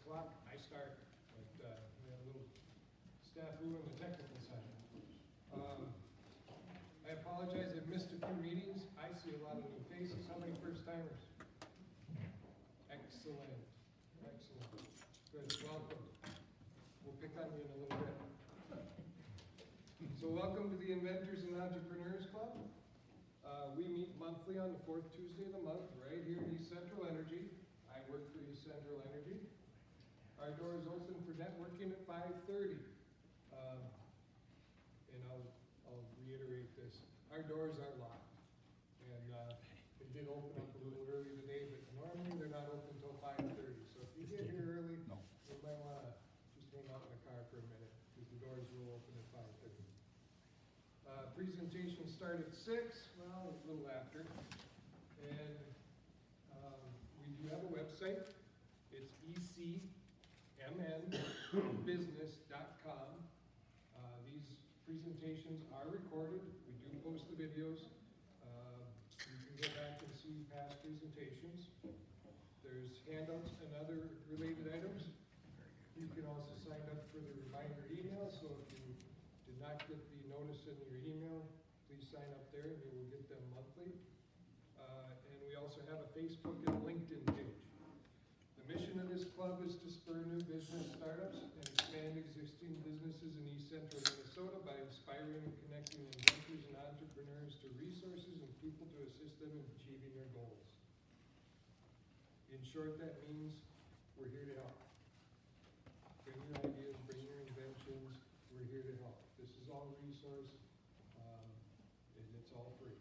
o'clock, I start, but we have a little snafu in the technical side. I apologize, I've missed a few meetings. I see a lot of new faces. How many first timers? Excellent, excellent. Good, welcome. We'll pick on you in a little bit. So welcome to the Inventors and Entrepreneurs Club. We meet monthly on the fourth Tuesday of the month, right here in East Central Energy. I work for East Central Energy. Our door is open for networking at 5:30. And I'll reiterate this. Our doors are locked. And it did open up a little early today, but normally they're not open until 5:30. So if you get here early, you might want to just hang out in the car for a minute, because the doors will open at 5:30. Presentations start at 6, well, a little after. And we do have a website. It's ecmnbusiness.com. These presentations are recorded. We do post the videos. You can go back and see past presentations. There's handouts and other related items. You can also sign up for the reminder email, so if you did not get the notice in your email, please sign up there and you will get them monthly. And we also have a Facebook and LinkedIn page. The mission of this club is to spur new business startups and expand existing businesses in East Central Minnesota by inspiring and connecting inventors and entrepreneurs to resources and people to assist them in achieving their goals. In short, that means we're here to help. Bring your ideas, bring your inventions, we're here to help. This is all resource, and it's all free.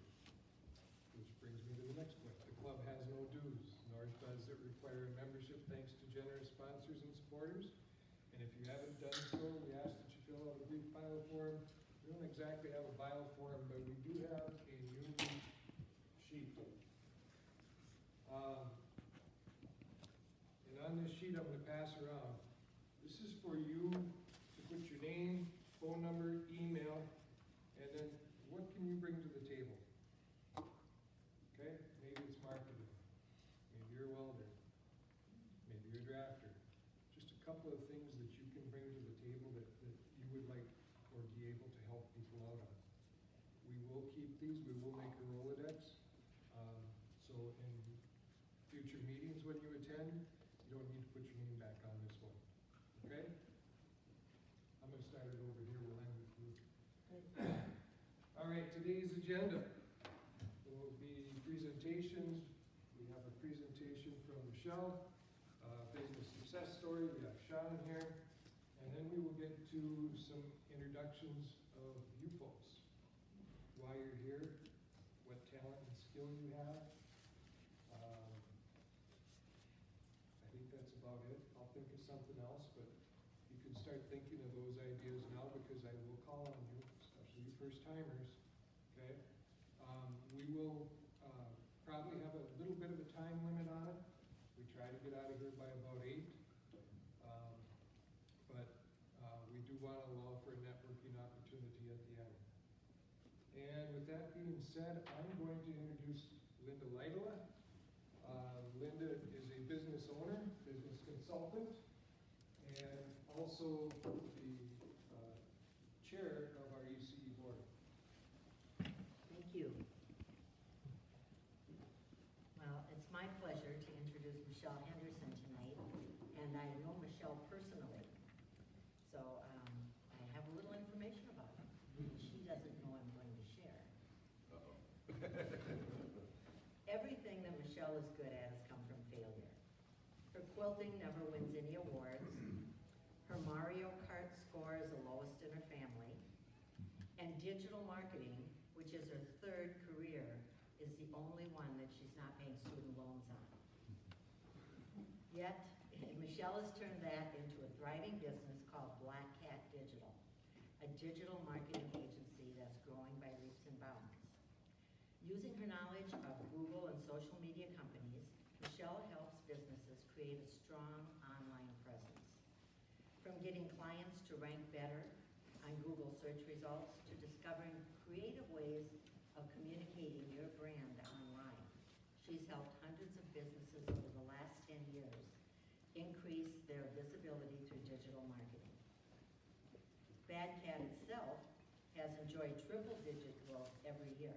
Which brings me to the next point. The club has no dues, nor does it require a membership, thanks to generous sponsors and supporters. And if you haven't done so, we ask that you fill out a brief bio form. We don't exactly have a bio form, but we do have a new sheet. And on this sheet I'm going to pass around. This is for you to put your name, phone number, email, and then what can you bring to the table? Okay, maybe it's marketing, maybe you're a welder, maybe you're a drafter. Just a couple of things that you can bring to the table that you would like or be able to help people out on. We will keep these, we will make a Rolodex. So in future meetings when you attend, you don't need to put your name back on this one. Okay? I'm going to start it over here while I'm with you. All right, today's agenda will be presentations. We have a presentation from Michelle, business success story. We have Sean here. And then we will get to some introductions of you folks. Why you're here, what talent and skill you have. I think that's about it. I'll think of something else, but you can start thinking of those ideas now, because I will call on you, especially you first timers. Okay? We will probably have a little bit of a time limit on it. We try to get out of here by about 8. But we do want to allow for a networking opportunity at the end. And with that being said, I'm going to introduce Linda Lydola. Linda is a business owner, business consultant, and also the chair of our ECE board. Thank you. Well, it's my pleasure to introduce Michelle Henderson tonight, and I know Michelle personally, so I have a little information about her. She doesn't know I'm going to share. Everything that Michelle is good at has come from failure. Her quilting never wins any awards. Her Mario Kart score is the lowest in her family. And digital marketing, which is her third career, is the only one that she's not paying student loans on. Yet, Michelle has turned that into a thriving business called Black Cat Digital, a digital marketing agency that's growing by leaps and bounds. Using her knowledge of Google and social media companies, Michelle helps businesses create a strong online presence. From getting clients to rank better on Google search results to discovering creative ways of communicating your brand online, she's helped hundreds of businesses over the last 10 years increase their visibility through digital marketing. Bad Cat itself has enjoyed triple-digit growth every year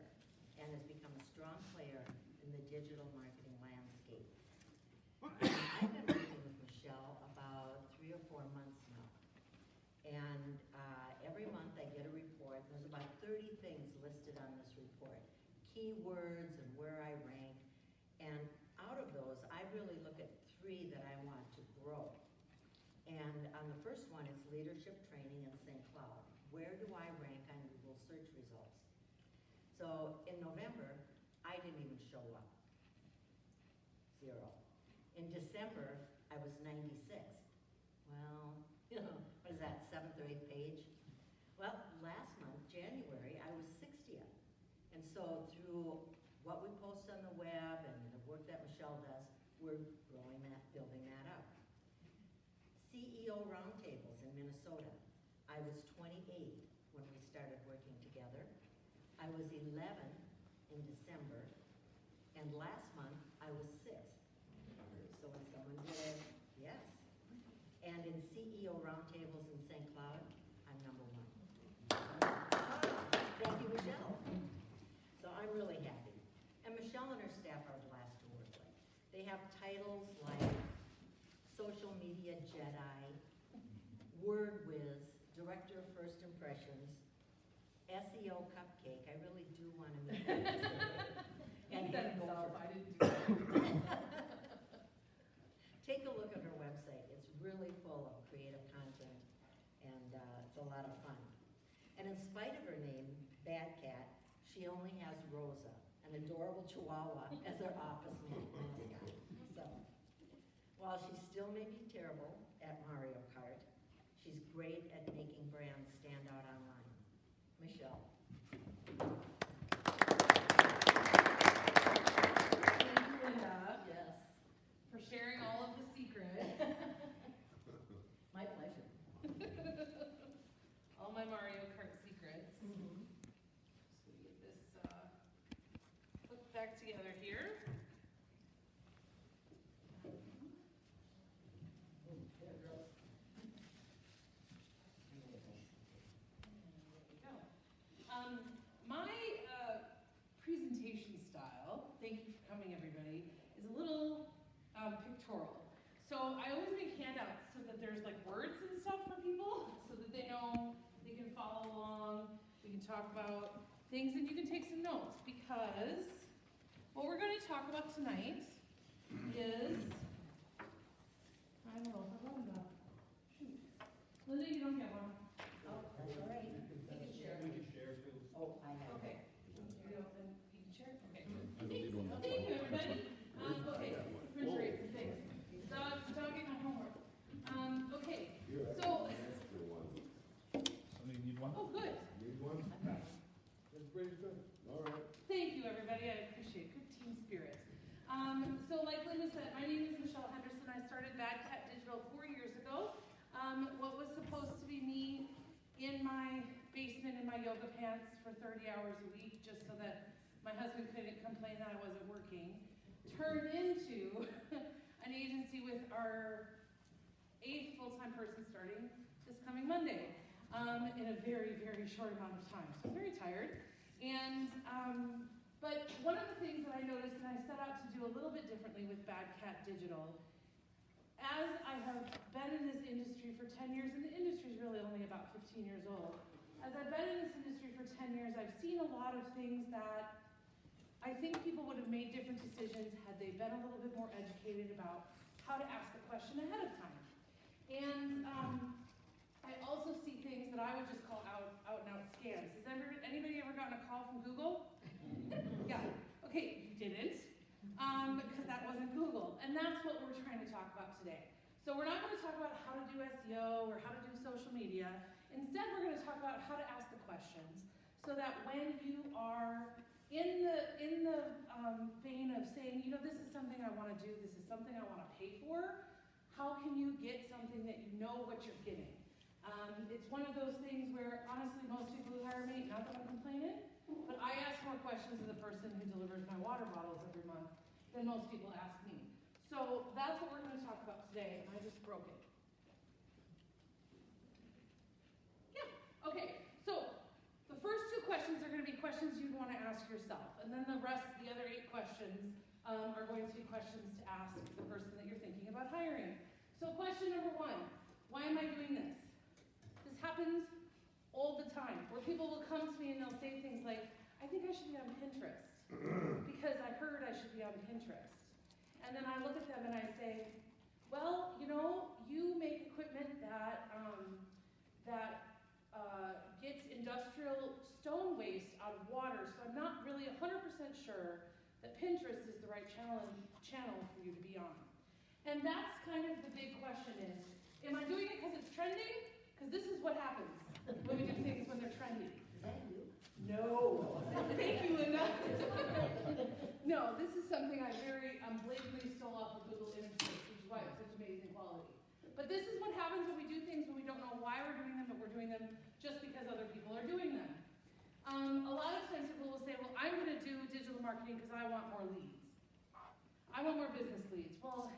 and has become a strong player in the digital marketing landscape. I've been working with Michelle about 3 or 4 months now. And every month I get a report. There's about 30 things listed on this report. Keywords and where I rank. And out of those, I really look at 3 that I want to grow. And on the first one, it's leadership training in St. Cloud. Where do I rank on Google search results? So in November, I didn't even show up. 0. In December, I was 96th. Well, what is that, 7th or 8th page? Well, last month, January, I was 60th. And so through what we post on the web and the work that Michelle does, we're growing that, building that up. CEO roundtables in Minnesota. I was 28 when we started working together. I was 11 in December, and last month I was 6th. So when someone did, yes. And in CEO roundtables in St. Cloud, I'm number 1. Thank you, Michelle. So I'm really happy. And Michelle and her staff are a blast to work with. They have titles like Social Media Jedi, Word Whiz, Director of First Impressions, SEO Cupcake. I really do want to meet that. And That Head itself, Gopher. I didn't do that. Take a look at her website. It's really full of creative content, and it's a lot of fun. And in spite of her name, Bad Cat, she only has Rosa, an adorable Chihuahua, as her office mascot. So, while she still may be terrible at Mario Kart, she's great at making brands stand out online. Michelle. Thank you, Linda, Yes. for sharing all of the secrets. My pleasure. All my Mario Kart secrets. Mm-hmm. So we get this put back together here. My presentation style, thank you for coming everybody, is a little pictorial. So I always make handouts so that there's like words and stuff for people so that they know they can follow along. We can talk about things and you can take some notes because what we're going to talk about tonight is, I don't know, Linda. Shoot. Linda, you don't get one. Oh, that's all right. You can share. We can share too. Oh, I have. Okay. Here you go, then you can share. Okay. I don't need one. Thank you, everybody. Okay, refrigerate some things. Dog getting my homework. Okay, so, Somebody need one? oh, good. Need one? Everybody's good? All right. Thank you, everybody. I appreciate it. Good team spirit. So like Linda said, my name is Michelle Henderson. I started Bad Cat Digital 4 years ago. What was supposed to be me in my basement in my yoga pants for 30 hours a week just so that my husband couldn't complain that I wasn't working, turned into an agency with our 8th full-time person starting this coming Monday in a very, very short amount of time. So I'm very tired. And but one of the things that I noticed, and I set out to do a little bit differently with Bad Cat Digital, as I have been in this industry for 10 years, and the industry is really only about 15 years old, as I've been in this industry for 10 years, I've seen a lot of things that I think people would have made different decisions had they been a little bit more educated about how to ask the question ahead of time. And I also see things that I would just call out and out scams. Has anybody ever gotten a call from Google? Yeah. Okay, you didn't, because that wasn't Google. And that's what we're trying to talk about today. So we're not going to talk about how to do SEO or how to do social media. Instead, we're going to talk about how to ask the questions so that when you are in the vein of saying, you know, this is something I want to do, this is something I want to pay for, how can you get something that you know what you're getting? It's one of those things where, honestly, most people who hire me, not that I'm complaining, but I ask more questions of the person who delivers my water bottles every month than most people ask me. So that's what we're going to talk about today, and I just broke it. Yeah, okay, so the first 2 questions are going to be questions you'd want to ask yourself, and then the other 8 questions are going to be questions to ask the person that you're thinking about hiring. So question number 1, why am I doing this? This happens all the time, where people will come to me and they'll say things like, I think I should be on Pinterest, because I heard I should be on Pinterest. And then I look at them and I say, well, you know, you make equipment that gets industrial stone waste out of water, so I'm not really 100% sure that Pinterest is the right channel for you to be on. And that's kind of the big question is, am I doing it because it's trending? Because this is what happens when we do things when they're trending. Is that you? No. Thank you, Linda. No, this is something I blatantly stole off of Google Images, which is why it's such amazing quality. But this is what happens when we do things when we don't know why we're doing them, but we're doing them just because other people are doing them. A lot of times people will say, well, I'm going to do digital marketing because I want more leads. I want more business leads. Well,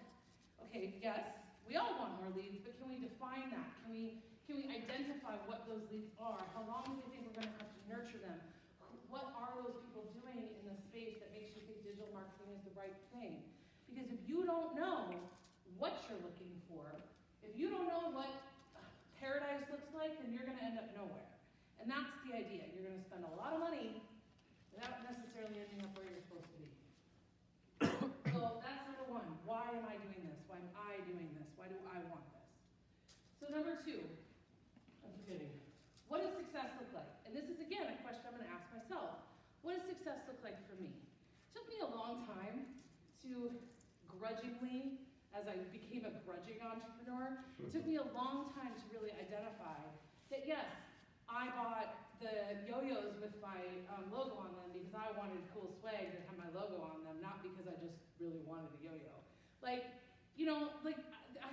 okay, yes, we all want more leads, but can we define that? Can we identify what those leads are? How long do we think we're going to have to nurture them? What are those people doing in the space that makes you think digital marketing is the right thing? Because if you don't know what you're looking for, if you don't know what paradise looks like, then you're going to end up nowhere. And that's the idea. You're going to spend a lot of money without necessarily ending up where you're supposed to be. So that's number 1. Why am I doing this? Why am I doing this? Why do I want this? So number 2, I'm kidding. What does success look like? And this is, again, a question I'm going to ask myself. What does success look like for me? It took me a long time to grudgingly, as I became a grudging entrepreneur, it took me a long time to really identify that, yes, I bought the yo-yos with my logo on them because I wanted cool swag that had my logo on them, not because I just really wanted a yo-yo. I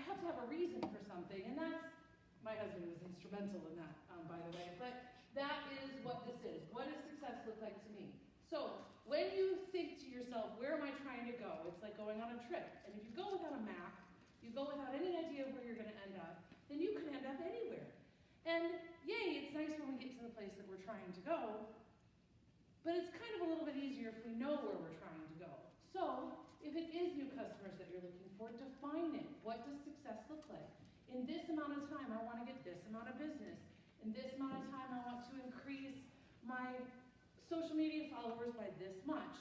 have to have a reason for something, and my husband was instrumental in that, by the way, but that is what this is. What does success look like to me? So, when you think to yourself, where am I trying to go? It's like going on a trip, and if you go without a map, you go without any idea of where you're going to end up, then you can end up anywhere. And yay, it's nice when we get to the place that we're trying to go, but it's kind of a little bit easier if we know where we're trying to go. So, if it is new customers that you're looking for, define it. What does success look like? In this amount of time, I want to get this amount of business. In this amount of time, I want to increase my social media followers by this much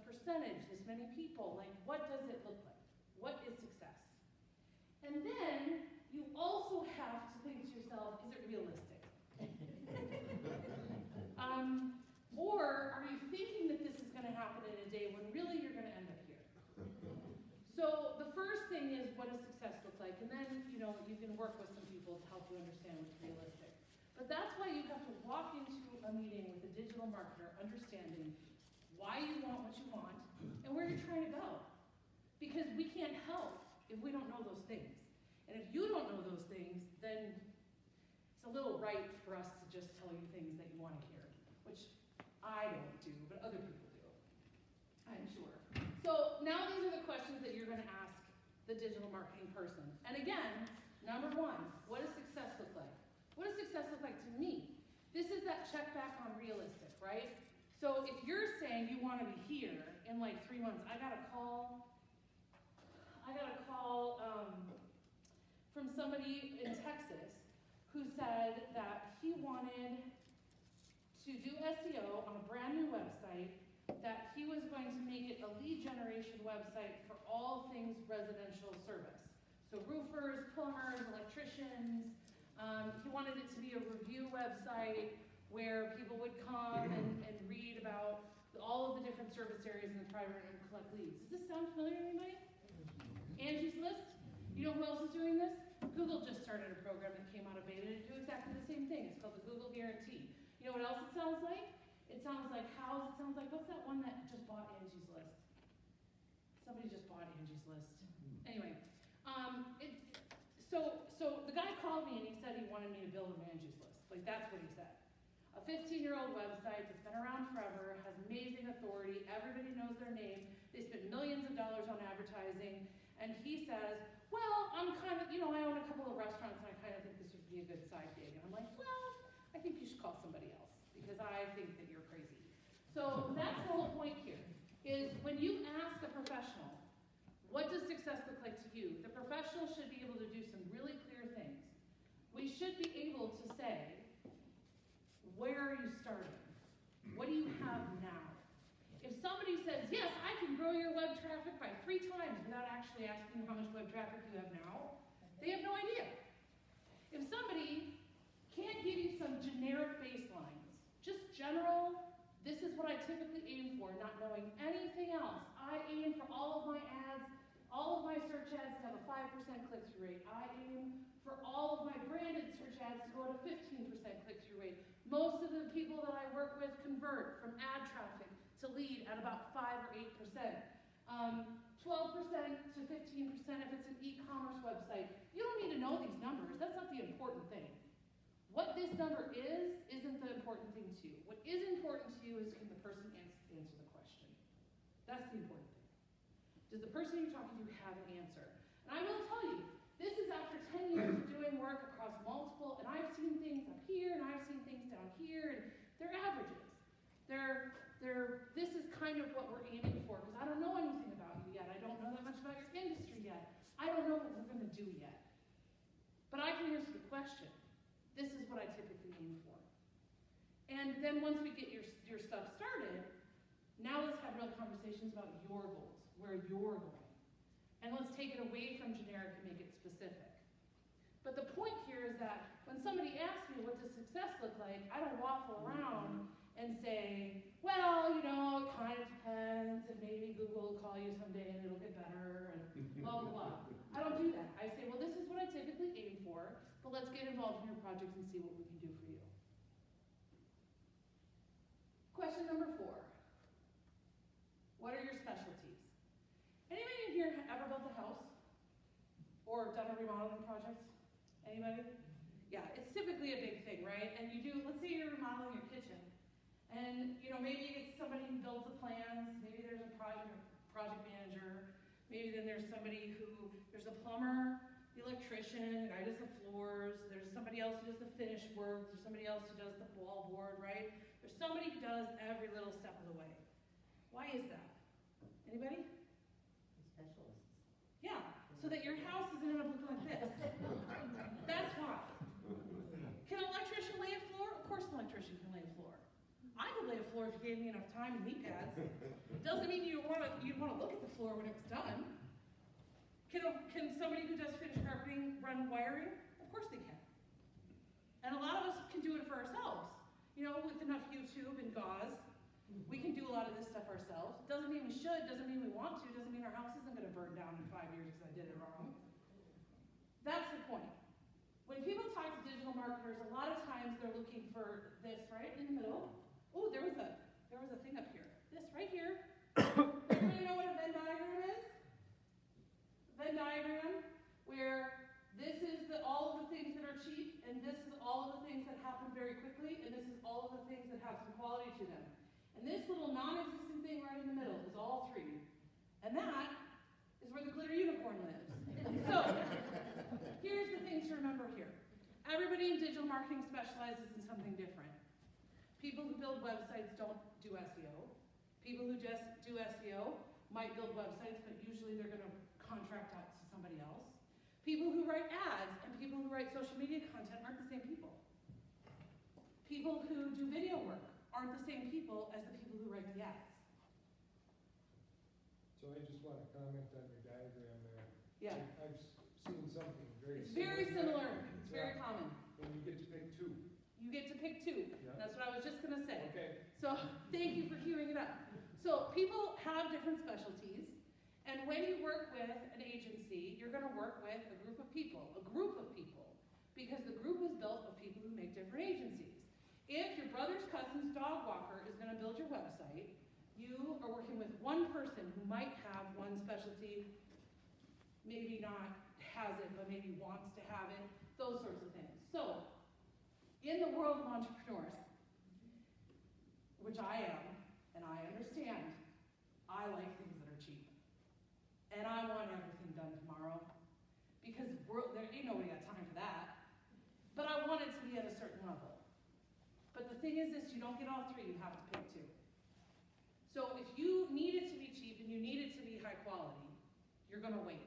percentage, this many people. What does it look like? What is success? And then, you also have to think to yourself, is it realistic? Or are you thinking that this is going to happen in a day when really you're going to end up here? So the first thing is, what does success look like? And then, you can work with some people to help you understand what's realistic. But that's why you have to walk into a meeting with a digital marketer understanding why you want what you want and where you're trying to go. Because we can't help if we don't know those things. And if you don't know those things, then it's a little right for us to just tell you things that you want to hear, which I don't do, but other people do, I'm sure. So now these are the questions that you're going to ask the digital marketing person. And again, number 1, what does success look like? What does success look like to me? This is that check back on realistic, right? So if you're saying you want to be here in 3 months, I got a call from somebody in Texas who said that he wanted to do SEO on a brand new website, that he was going to make it a lead generation website for all things residential service. So roofers, plumbers, electricians. He wanted it to be a review website where people would come and read about all of the different service areas in the private and collect leads. Does this sound familiar to anybody? Angie's List? You know who else is doing this? Google just started a program that came out of beta to do exactly the same thing. It's called the Google Guarantee. You know what else it sounds like? It sounds like house. It sounds like, what's that one that just bought Angie's List? Somebody just bought Angie's List. Anyway, so the guy called me and he said he wanted me to build an Angie's List. That's what he said. A 15-year-old website that's been around forever, has amazing authority, everybody knows their name, they spend millions of dollars on advertising, and he says, well, I'm kind of, I own a couple of restaurants and I kind of think this would be a good side gig. And I'm like, well, I think you should call somebody else because I think that you're crazy. So that's the whole point here, is when you ask a professional, what does success look like to you? The professional should be able to do some really clear things. We should be able to say, where are you starting? What do you have now? If somebody says, yes, I can grow your web traffic by 3 times without actually asking how much web traffic you have now, they have no idea. If somebody can't give you some generic baselines, just general, this is what I typically aim for, not knowing anything else. I aim for all of my ads, all of my search ads to have a 5% click-through rate. I aim for all of my branded search ads to go at a 15% click-through rate. Most of the people that I work with convert from ad traffic to lead at about 5 or 8%. 12% to 15% if it's an e-commerce website. You don't need to know these numbers. That's not the important thing. What this number is, isn't the important thing to you. What is important to you is can the person answer the question. That's the important thing. Does the person you're talking to have an answer? And I will tell you, this is after 10 years of doing work across multiple, and I've seen things up here, and I've seen things down here, and they're averages. This is kind of what we're aiming for, because I don't know anything about you yet. I don't know that much about your industry yet. I don't know what we're going to do yet. But I can answer the question. This is what I typically aim for. And then once we get your stuff started, now let's have real conversations about your goals, where you're going. And let's take it away from generic and make it specific. But the point here is that when somebody asks me what does success look like, I don't waffle around and say, well, it kind of depends, and maybe Google will call you someday and it'll get better, and blah, blah, blah. I don't do that. I say, well, this is what I typically aim for, but let's get involved in your project and see what we can do for you. Question number 4. What are your specialties? Anybody in here ever built a house? Or done a remodeling project? Anybody? Yeah, it's typically a big thing, right? And you do, let's say you're remodeling your kitchen. And, maybe it's somebody who builds the plans, maybe there's a project manager, maybe then there's a plumber, the electrician, the guy who does the floors, there's somebody else who does the finish work, there's somebody else who does the wallboard, right? There's somebody who does every little step of the way. Why is that? Anybody? Specialists. Yeah, so that your house isn't going to look like this. That's why. Can an electrician lay a floor? Of course an electrician can lay a floor. I could lay a floor if you gave me enough time and knee pads. Doesn't mean you'd want to look at the floor when it was done. Can somebody who does finished carpeting run wiring? Of course they can. And a lot of us can do it for ourselves. With enough YouTube and gauze, we can do a lot of this stuff ourselves. Doesn't mean we should, doesn't mean we want to, doesn't mean our house isn't going to burn down in 5 years because I did it wrong. That's the point. When people talk to digital marketers, a lot of times they're looking for this right in the middle. Oh, there was a thing up here. This right here. Anybody know what a Venn diagram is? Venn diagram where this is all of the things that are cheap, and this is all of the things that happen very quickly, and this is all of the things that have some quality to them. And this little non-existent thing right in the middle is all 3. And that is where the glitter unicorn lives. So, here's the things to remember here. Everybody in digital marketing specializes in something different. People who build websites don't do SEO. People who just do SEO might build websites, but usually they're going to contract out to somebody else. People who write ads and people who write social media content aren't the same people. People who do video work aren't the same people as the people who write the ads. So I just want to comment on your diagram there. Yeah. I've seen something very It's similar. very similar. It's very common. And you get to pick 2. You get to pick 2. Yeah. That's what I was just going to say. Okay. So thank you for queuing it up. So people have different specialties. And when you work with an agency, you're going to work with a group of people, because the group is built of people who make different agencies. If your brother's cousin's dog walker is going to build your website, you are working with one person who might have one specialty, maybe not has it, but maybe wants to have it, those sorts of things. So, in the world of entrepreneurs, which I am, and I understand, I like things that are cheap. And I want everything done tomorrow. Because there ain't nobody got time for that. But I want it to be at a certain level. But the thing is this, you don't get all three, you have to pick two. So if you need it to be cheap and you need it to be high quality, you're gonna wait.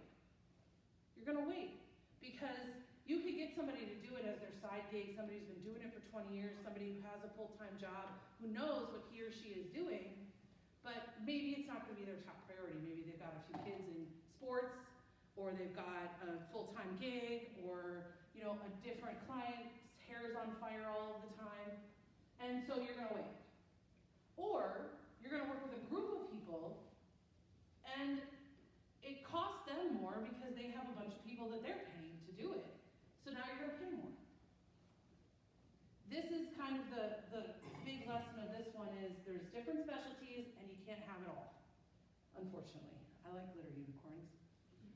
You're gonna wait. Because you could get somebody to do it as their side gig, somebody who's been doing it for 20 years, somebody who has a full-time job, who knows what he or she is doing, but maybe it's not gonna be their top priority. Maybe they've got a few kids in sports, or they've got a full-time gig, or a different client's hair is on fire all of the time, and so you're gonna wait. Or you're gonna work with a group of people, and it costs them more because they have a bunch of people that they're paying to do it. So now you're gonna pay more. This is kind of the big lesson of this one is there's different specialties and you can't have it all, unfortunately. I like glitter unicorns.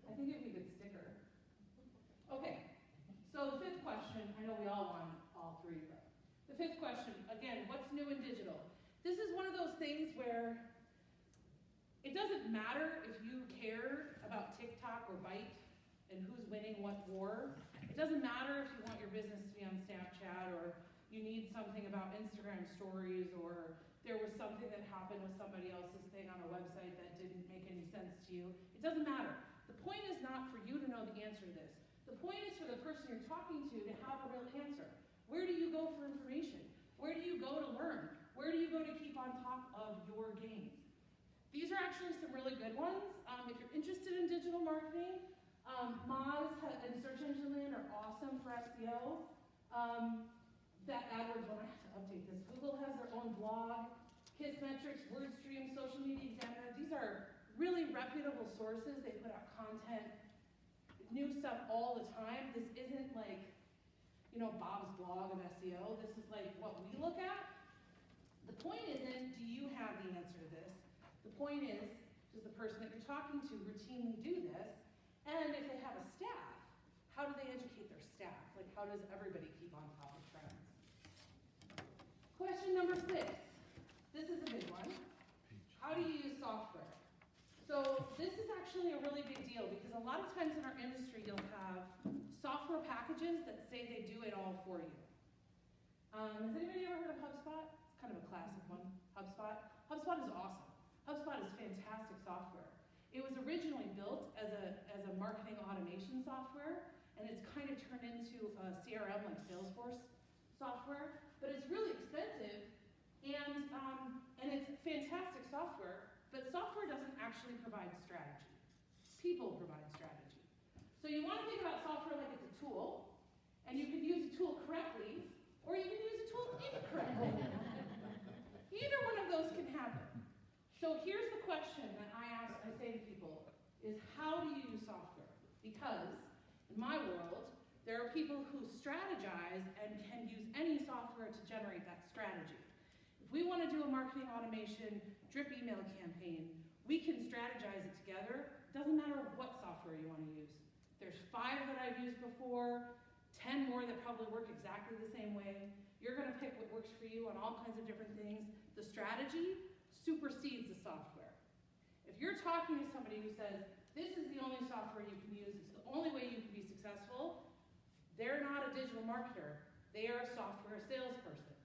I think it'd be a good sticker. Okay, so the fifth question, I know we all want all three, but the fifth question, again, what's new in digital? This is one of those things where it doesn't matter if you care about TikTok or Byte and who's winning what war. It doesn't matter if you want your business to be on Snapchat or you need something about Instagram stories or there was something that happened with somebody else's thing on a website that didn't make any sense to you. It doesn't matter. The point is not for you to know the answer to this. The point is for the person you're talking to have a real answer. Where do you go for information? Where do you go to learn? Where do you go to keep on top of your game? These are actually some really good ones. If you're interested in digital marketing, Moz and Search Engine Land are awesome for SEO. That AdWords one, I have to update this. Google has their own blog. Kissmetrics, WordStream, Social Media Examiner. These are really reputable sources. They put out content, new stuff all the time. This isn't like, Bob's blog of SEO. This is like what we look at. The point isn't, do you have the answer to this? The point is, does the person that you're talking to routinely do this? And if they have a staff, how do they educate their staff? Like, how does everybody keep on top of trends? Question number 6. This is a big one. How do you use software? So this is actually a really big deal because a lot of times in our industry you'll have software packages that say they do it all for you. Has anybody ever heard of HubSpot? It's kind of a classic one, HubSpot. HubSpot is awesome. HubSpot is fantastic software. It was originally built as a marketing automation software, and it's kind of turned into a CRM like Salesforce software, but it's really expensive, and it's fantastic software, but software doesn't actually provide strategy. People provide strategy. So you want to think about software like it's a tool, and you can use a tool correctly, or you can use a tool incorrectly. Either one of those can happen. So here's the question that I say to people, is how do you use software? Because in my world, there are people who strategize and can use any software to generate that strategy. If we want to do a marketing automation drip email campaign, we can strategize it together. It doesn't matter what software you want to use. There's 5 that I've used before, 10 more that probably work exactly the same way. You're going to pick what works for you on all kinds of different things. The strategy supersedes the software. If you're talking to somebody who says, this is the only software you can use, it's the only way you can be successful, they're not a digital marketer. They are a software salesperson.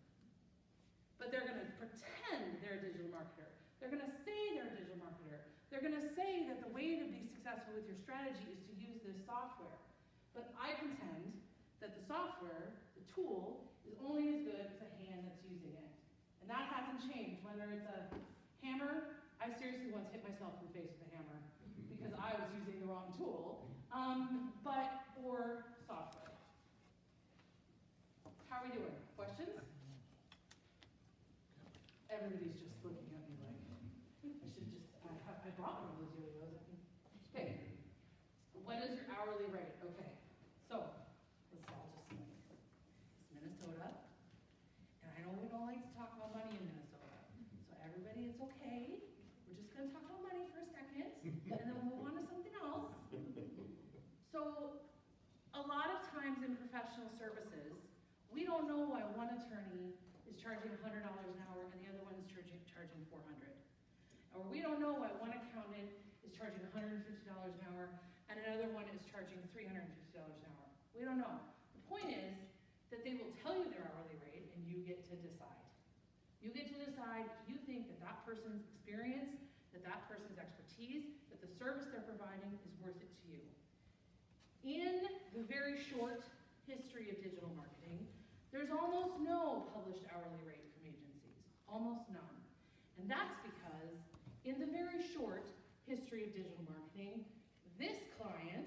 But they're going to pretend they're a digital marketer. They're going to say they're a digital marketer. They're going to say that the way to be successful with your strategy is to use this software. But I contend that the software, the tool, is only as good as the hand that's using it. And that hasn't changed. Whether it's a hammer, I seriously once hit myself in the face with a hammer because I was using the wrong tool, or software. How are we doing? Questions? Everybody's just looking at me like, I brought one of those yo-yos. Okay. What is your hourly rate? Okay. So, let's all just think. It's Minnesota. And I know we don't like to talk about money in Minnesota. So everybody, it's okay. We're just going to talk about money for a second, and then we'll move on to something else. So, a lot of times in professional services, we don't know why one attorney is charging $100 an hour and the other one is charging $400. Or we don't know why one accountant is charging $150 an hour and another one is charging $350 an hour. We don't know. The point is that they will tell you their hourly rate, and you get to decide. You get to decide if you think that that person's experience, that person's expertise, that the service they're providing is worth it to you. In the very short history of digital marketing, there's almost no published hourly rate from agencies, almost none. And that's because in the very short history of digital marketing, this client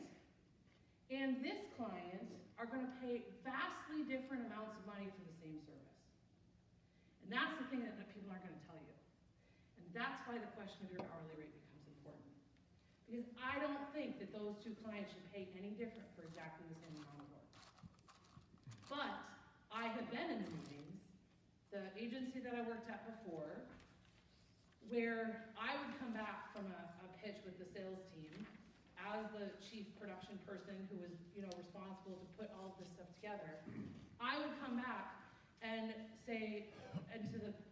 and this client are going to pay vastly different amounts of money for the same service. And that's the thing that people aren't going to tell you. And that's why the question of your hourly rate becomes important. Because I don't think that those two clients should pay any different for exactly the same amount of work. But I have been in the meetings, the agency that I worked at before, where I would come back from a pitch with the sales team as the chief production person who was, responsible to put all of this stuff together. I would come back and say,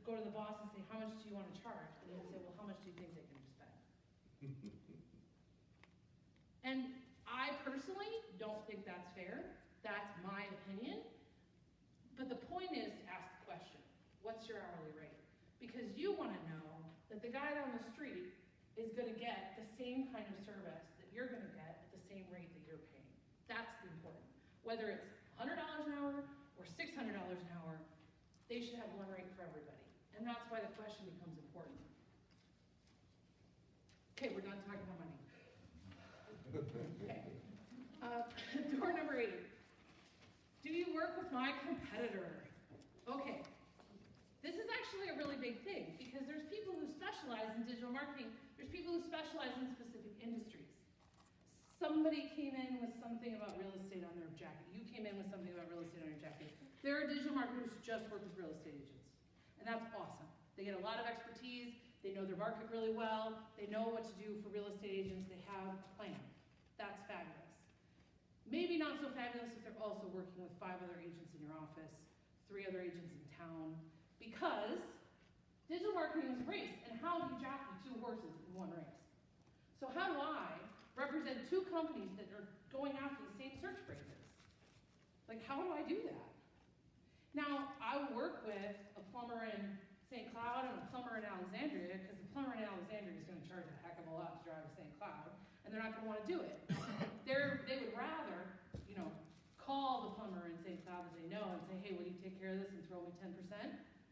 go to the boss and say, how much do you want to charge? And he would say, well, how much do you think they can spend? And I personally don't think that's fair. That's my opinion. But the point is to ask the question, what's your hourly rate? Because you want to know that the guy down the street is going to get the same kind of service that you're going to get at the same rate that you're paying. That's the important. Whether it's $100 an hour or $600 an hour, they should have one rate for everybody. And that's why the question becomes important. Okay, we're done talking about money. Okay. Door number 8. Do you work with my competitor? Okay. This is actually a really big thing because there's people who specialize in digital marketing. There's people who specialize in specific industries. Somebody came in with something about real estate on their jacket. You came in with something about real estate on your jacket. There are digital marketers who just work with real estate agents. And that's awesome. They get a lot of expertise. They know their market really well. They know what to do for real estate agents. They have a plan. That's fabulous. Maybe not so fabulous if they're also working with 5 other agents in your office, 3 other agents in town, because digital marketing is a race, and how do you jockey 2 horses in one race? So how do I represent 2 companies that are going after the same search phrases? Like, how do I do that? Now, I will work with a plumber in St. Cloud and a plumber in Alexandria, because the plumber in Alexandria is going to charge a heck of a lot to drive to St. Cloud, and they're not going to want to do it. They would rather, call the plumber in St. Cloud that they know and say, hey, will you take care of this and throw me 10%?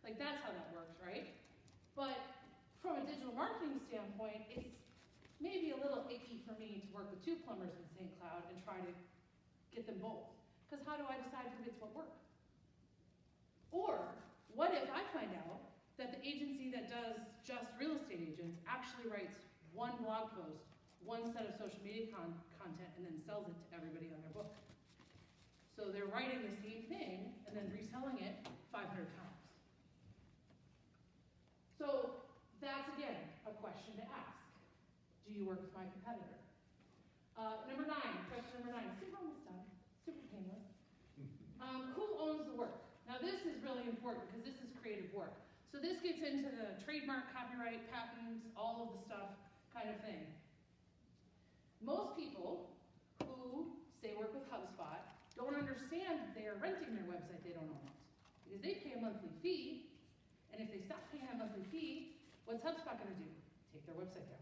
Like, that's how that works, right? But from a digital marketing standpoint, it's maybe a little icky for me to work with 2 plumbers in St. Cloud and try to get them both. Because how do I decide who gets what work? Or, what if I find out that the agency that does just real estate agents actually writes 1 blog post, 1 set of social media content, and then sells it to everybody on their book? So they're writing the same thing and then reselling it 500 times. So that's, again, a question to ask. Do you work with my competitor? Question number 9. Super almost done. Super painless. Who owns the work? Now this is really important because this is creative work. So this gets into the trademark, copyright, patents, all of the stuff kind of thing. Most people who say work with HubSpot don't understand that they are renting their website they don't own it. Because they pay a monthly fee, and if they stop paying that monthly fee, what's HubSpot going to do? Take their website down.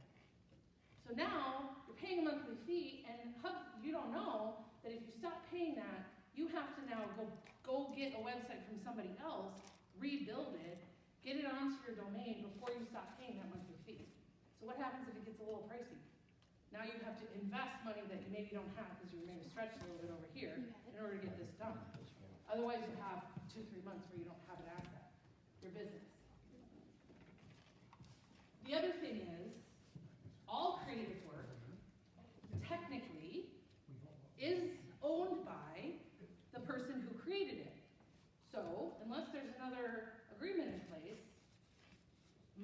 So now, you're paying a monthly fee, and you don't know that if you stop paying that, you have to now go get a website from somebody else, rebuild it, get it onto your domain before you stop paying that monthly fee. So what happens if it gets a little pricey? Now you have to invest money that you maybe don't have because you're maybe stretched a little bit over here in order to get this done. Otherwise you have 2-3 months where you don't have an asset, your business. The other thing is, all creative work, technically, is owned by the person who created it. So, unless there's another agreement in place,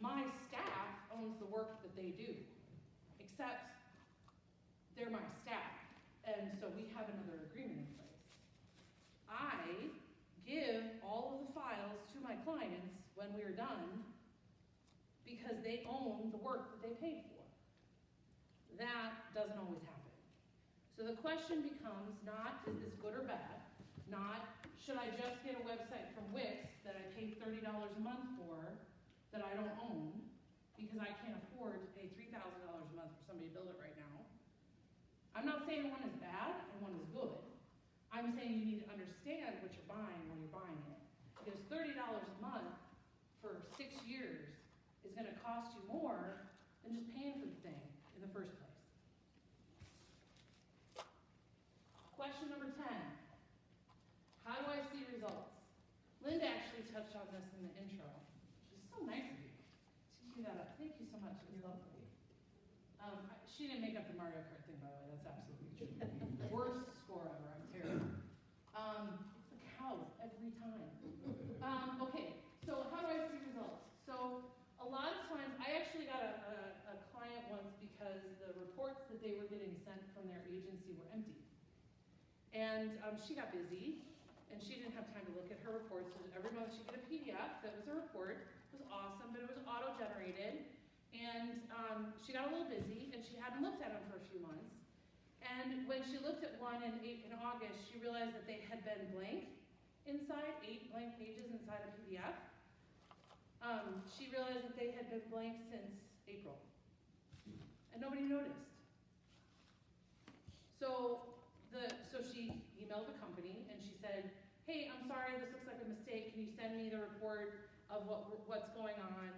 my staff owns the work that they do, except they're my staff, and so we have another agreement in place. I give all of the files to my clients when we're done because they own the work that they paid for. That doesn't always happen. So the question becomes not, is this good or bad? Not, should I just get a website from Wix that I pay $30 a month for that I don't own because I can't afford to pay $3,000 a month for somebody to build it right now? I'm not saying one is bad and one is good. I'm saying you need to understand what you're buying when you're buying it. Because $30 a month for 6 years is going to cost you more than just paying for the thing in the first place. Question number 10. How do I see results? Linda actually touched on this in the intro. She's so nice of you to do that up. Thank you so much. It was lovely. She didn't make up the Mario Kart thing, by the way. That's absolutely true. Worst score ever. I'm terrible. It's the cows every time. Okay, so how do I see results? So a lot of times, I actually got a client once because the reports that they were getting sent from their agency were empty. And she got busy, and she didn't have time to look at her reports. So every month she'd get a PDF that was a report. It was awesome, but it was auto-generated. And she got a little busy, and she hadn't looked at them for a few months. And when she looked at one in August, she realized that they had been blank inside, 8 blank pages inside a PDF. She realized that they had been blank since April. And nobody noticed. So she emailed the company, and she said, hey, I'm sorry, this looks like a mistake. Can you send me the report of what's going on?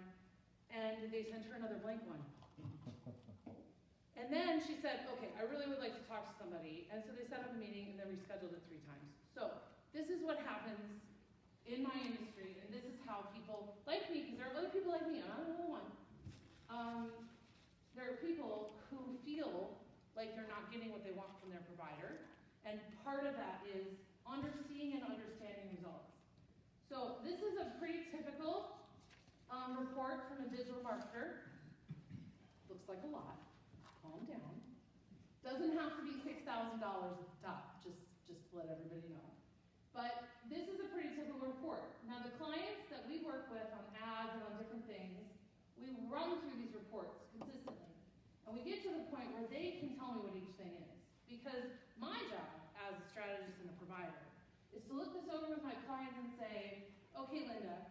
And they sent her another blank one. And then she said, okay, I really would like to talk to somebody. And so they set up a meeting and then rescheduled it 3 times. So this is what happens in my industry, and this is how people like me, because there are other people like me, I'm not the only one. There are people who feel like they're not getting what they want from their provider, and part of that is seeing and understanding results. So this is a pretty typical report from a digital marketer. Looks like a lot. Calm down. Doesn't have to be $6,000 at the top, just to let everybody know. But this is a pretty typical report. Now the clients that we work with on ads and on different things, we run through these reports consistently. And we get to the point where they can tell me what each thing is. Because my job as a strategist and a provider is to look this over with my clients and say, okay, Linda,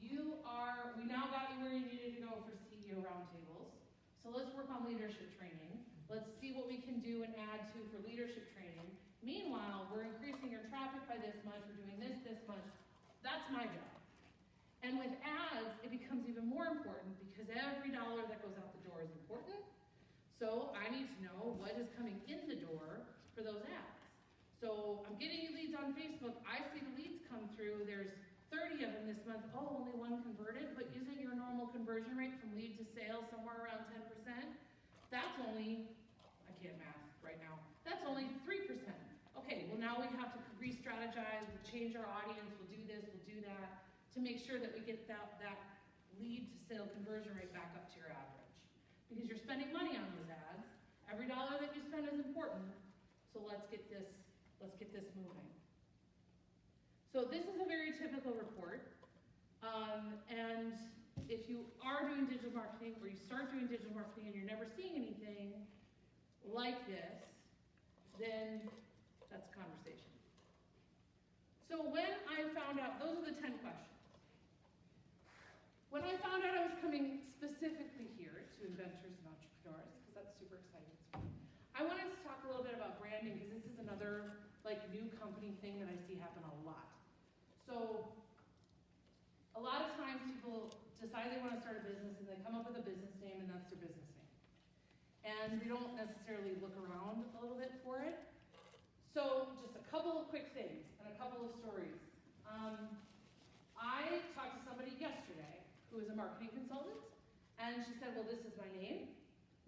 we now got you where you needed to go for CEO roundtables. So let's work on leadership training. Let's see what we can do and add to for leadership training. Meanwhile, we're increasing your traffic by this much, we're doing this much. That's my job. And with ads, it becomes even more important because every dollar that goes out the door is important. So I need to know what is coming in the door for those ads. So I'm getting you leads on Facebook. I see the leads come through. There's 30 of them this month. Oh, only 1 converted. But using your normal conversion rate from lead to sale somewhere around 10%, that's only, I can't math right now, that's only 3%. Okay, well now we have to re-strategize, we'll change our audience, we'll do this, we'll do that, to make sure that we get that lead to sale conversion rate back up to your average. Because you're spending money on those ads. Every dollar that you spend is important. So let's get this moving. So this is a very typical report. And if you are doing digital marketing or you start doing digital marketing and you're never seeing anything like this, then that's a conversation. So when I found out, those are the 10 questions. When I found out I was coming specifically here to Inventors and Entrepreneurs, because that's super exciting to me, I wanted to talk a little bit about branding, because this is another new company thing that I see happen a lot. So a lot of times people decide they want to start a business and they come up with a business name and that's their business name. And they don't necessarily look around a little bit for it. So just a couple of quick things and a couple of stories. I talked to somebody yesterday who is a marketing consultant, and she said, well, this is my name.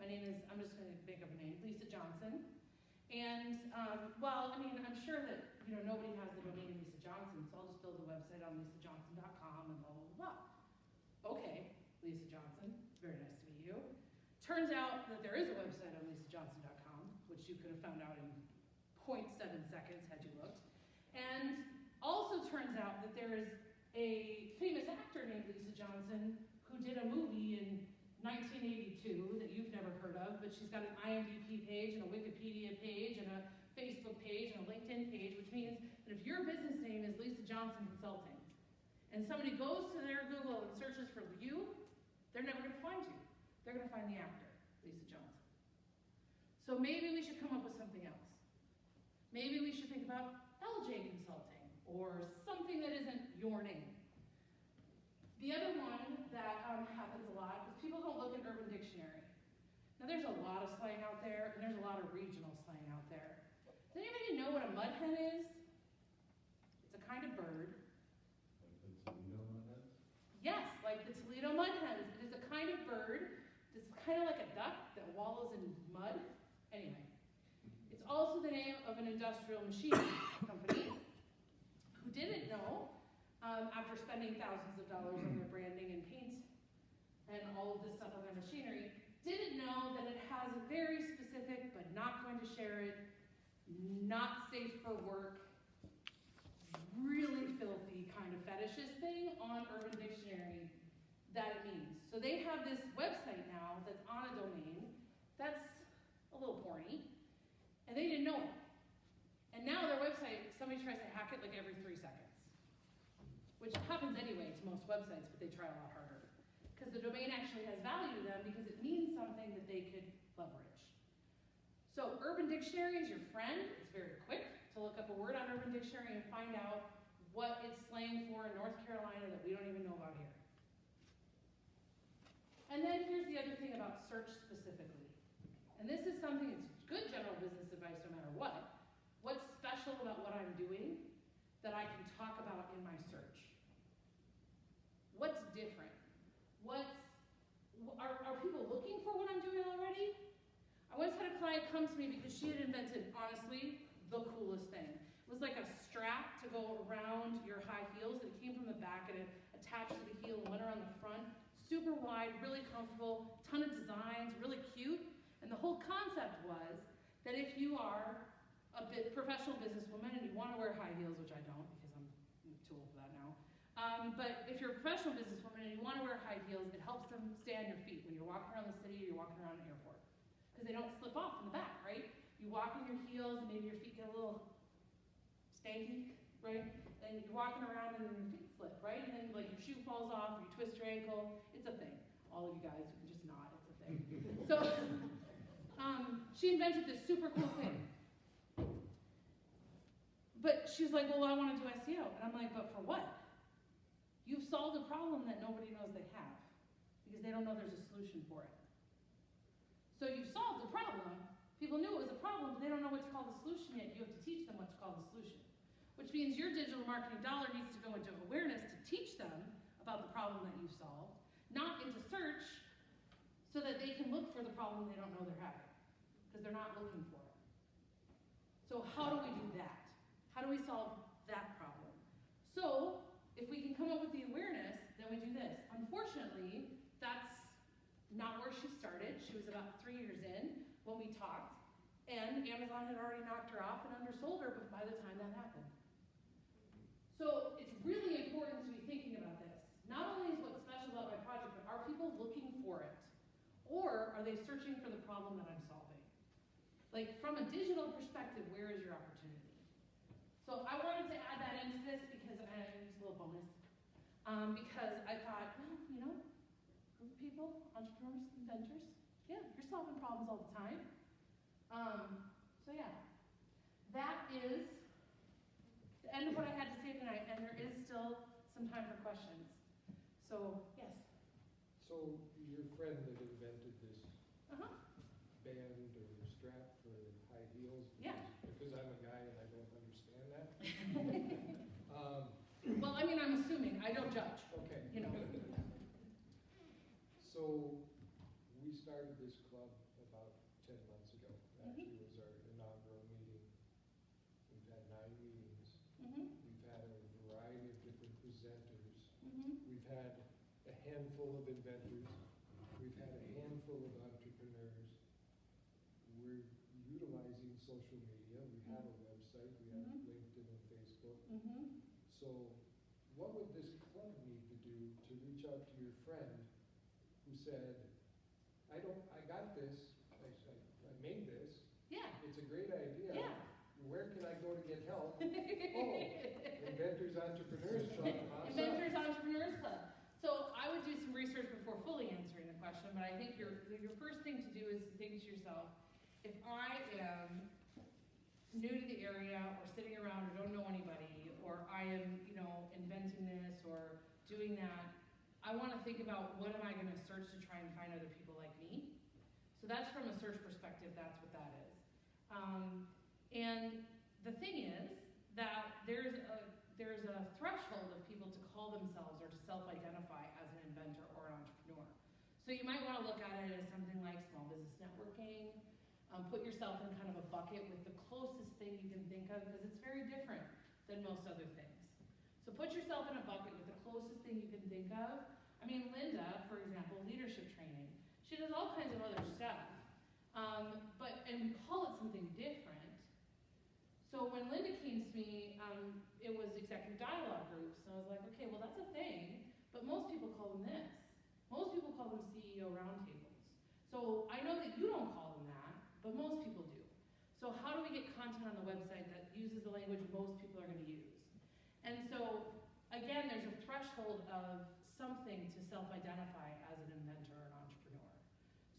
My name is, I'm just going to make up a name, Lisa Johnson. And, I'm sure that, nobody has the domain Lisa Johnson, so I'll just build a website on lisajohnson.com and blah, blah, blah. Okay, Lisa Johnson, very nice to meet you. Turns out that there is a website on lisajohnson.com, which you could have found out in 0.7 seconds had you looked. And also turns out that there is a famous actor named Lisa Johnson who did a movie in 1982 that you've never heard of, but she's got an IMDb page and a Wikipedia page and a Facebook page and a LinkedIn page, which means that if your business name is Lisa Johnson Consulting, and somebody goes to their Google and searches for you, they're never going to find you. They're going to find the actor, Lisa Johnson. So maybe we should come up with something else. Maybe we should think about LJ Consulting, or something that isn't your name. The other one that happens a lot is people don't look at Urban Dictionary. Now there's a lot of slang out there, and there's a lot of regional slang out there. Does anybody know what a mudhen is? It's a kind of bird. Like the Toledo mudhens? Yes, like the Toledo mudhens. It is a kind of bird. It's kind of like a duck that wallows in mud. Anyway, it's also the name of an industrial machinery company who didn't know, after spending thousands of dollars on their branding and paint and all of this stuff on their machinery, didn't know that it has a very specific, but not going to share it, not safe for work, really filthy kind of fetishist thing on Urban Dictionary that it means. So they have this website now that's on a domain that's a little porny, and they didn't know it. And now their website, somebody tries to hack it like every 3 seconds, which happens anyway to most websites, but they try a lot harder. Because the domain actually has value to them because it means something that they could leverage. So Urban Dictionary is your friend. It's very quick to look up a word on Urban Dictionary and find out what it's slang for in North Carolina that we don't even know about here. And then here's the other thing about search specifically. And this is something that's good general business advice no matter what. What's special about what I'm doing that I can talk about in my search? What's different? Are people looking for what I'm doing already? I once had a client come to me because she had invented, honestly, the coolest thing. It was like a strap to go around your high heels. It came from the back and it attached to the heel and went around the front. Super wide, really comfortable, ton of designs, really cute. And the whole concept was that if you are a professional businesswoman and you want to wear high heels, which I don't because I'm too old for that now. But if you're a professional businesswoman and you want to wear high heels, it helps them stay on your feet when you're walking around the city or you're walking around an airport. Because they don't slip off in the back, right? You walk in your heels and maybe your feet get a little stanky, right? And you're walking around and then your feet slip, right? And then like your shoe falls off or you twist your ankle. It's a thing. All of you guys, you can just nod, it's a thing. So she invented this super cool thing. But she was like, well, I want to do SEO. And I'm like, but for what? You've solved a problem that nobody knows they have because they don't know there's a solution for it. So you've solved the problem. People knew it was a problem, but they don't know what to call the solution yet. You have to teach them what to call the solution. Which means your digital marketing dollar needs to go into awareness to teach them about the problem that you've solved, not into search so that they can look for the problem they don't know they're having because they're not looking for it. So how do we do that? How do we solve that problem? So if we can come up with the awareness, then we do this. Unfortunately, that's not where she started. She was about 3 years in when we talked, and Amazon had already knocked her off and undersold her by the time that happened. So it's really important to be thinking about this. Not only is what's special about my project, but are people looking for it? Or are they searching for the problem that I'm solving? Like from a digital perspective, where is your opportunity? So I wanted to add that into this because it's a little bonus. Because I thought, well, you know, group of people, entrepreneurs, inventors, yeah, you're solving problems all the time. So yeah, that is the end of what I had to say tonight, and there is still some time for questions. So, yes? So your friend that invented this Uh-huh. band or strap for high heels? Yeah. Because I'm a guy and I don't understand that. Well, I mean, I'm assuming. I don't judge. Okay. You know. So we started this club about 10 months ago. Actually, it was our inaugural meeting. We've had 9 meetings. Mm-hmm. We've had a variety of different presenters. Mm-hmm. We've had a handful of inventors. We've had a handful of entrepreneurs. We're utilizing social media. We have a website. We have LinkedIn and Facebook. Mm-hmm. So what would this club need to do to reach out to your friend who said, I got this, I made this, Yeah, it's a great idea. yeah. Where can I go to get help? Oh, Inventors Entrepreneurs Club. Awesome. Inventors Entrepreneurs Club. So I would do some research before fully answering the question, but I think your first thing to do is to think to yourself, if I am new to the area or sitting around or don't know anybody, or I am, inventing this or doing that, I want to think about what am I going to search to try and find other people like me. So that's from a search perspective, that's what that is. And the thing is that there's a threshold of people to call themselves or to self-identify as an inventor or an entrepreneur. So you might want to look at it as something like small business networking. Put yourself in kind of a bucket with the closest thing you can think of, because it's very different than most other things. So put yourself in a bucket with the closest thing you can think of. I mean, Linda, for example, leadership training. She does all kinds of other stuff. And we call it something different. So when Linda came to me, it was executive dialogue groups. And I was like, okay, well that's a thing, but most people call them this. Most people call them CEO roundtables. So I know that you don't call them that, but most people do. So how do we get content on the website that uses the language most people are going to use? And so, again, there's a threshold of something to self-identify as an inventor or an entrepreneur.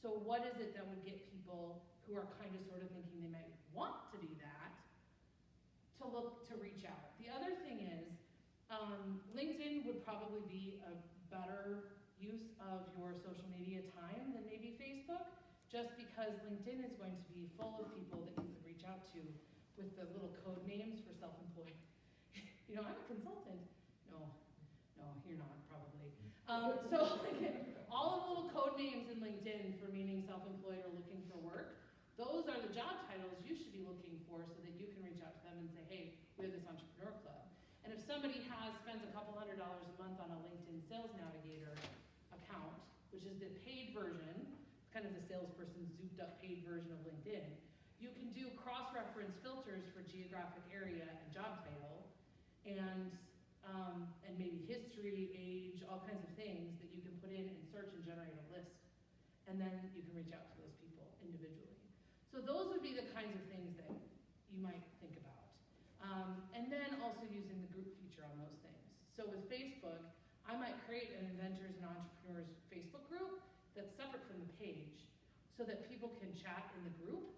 So what is it that would get people who are kind of sort of thinking they might want to be that to reach out? The other thing is, LinkedIn would probably be a better use of your social media time than maybe Facebook, just because LinkedIn is going to be full of people that you could reach out to with the little code names for self-employed. I'm a consultant. No, you're not, probably. So all of the little code names in LinkedIn for meaning self-employed or looking for work, those are the job titles you should be looking for so that you can reach out to them and say, hey, we're this entrepreneur club. And if somebody spends a couple $100s a month on a LinkedIn Sales Navigator account, which is the paid version, kind of the salesperson's zooped up paid version of LinkedIn, you can do cross-reference filters for geographic area and job title, and maybe history, age, all kinds of things that you can put in and search and generate a list. And then you can reach out to those people individually. So those would be the kinds of things that you might think about. And then also using the group feature on those things. So with Facebook, I might create an Inventors and Entrepreneurs Facebook group that's separate from the page so that people can chat in the group.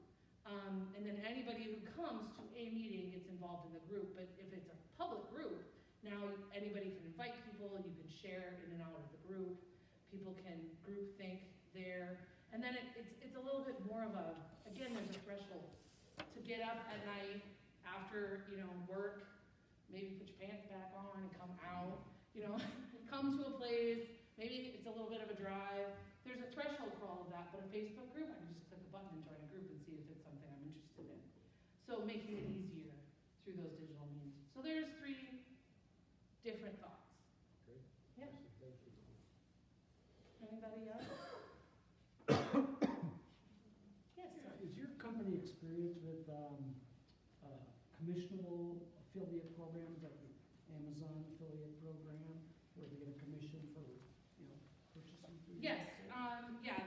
And then anybody who comes to a meeting gets involved in the group. But if it's a public group, now anybody can invite people and you can share in and out of the group. People can group think there. And then it's a little bit more of again, there's a threshold to get up at night after, work, maybe put your pants back on and come out, come to a place, maybe it's a little bit of a drive. There's a threshold for all of that, but a Facebook group, I can just click a button and join a group and see if it's something I'm interested in. So making it easier through those digital means. So there's 3 different thoughts. Great. Yeah. Thank you. Anybody else? Yes, sir. Is your company experienced with commissionable affiliate programs like the Amazon affiliate program, where they get a commission for purchasing through? Yes,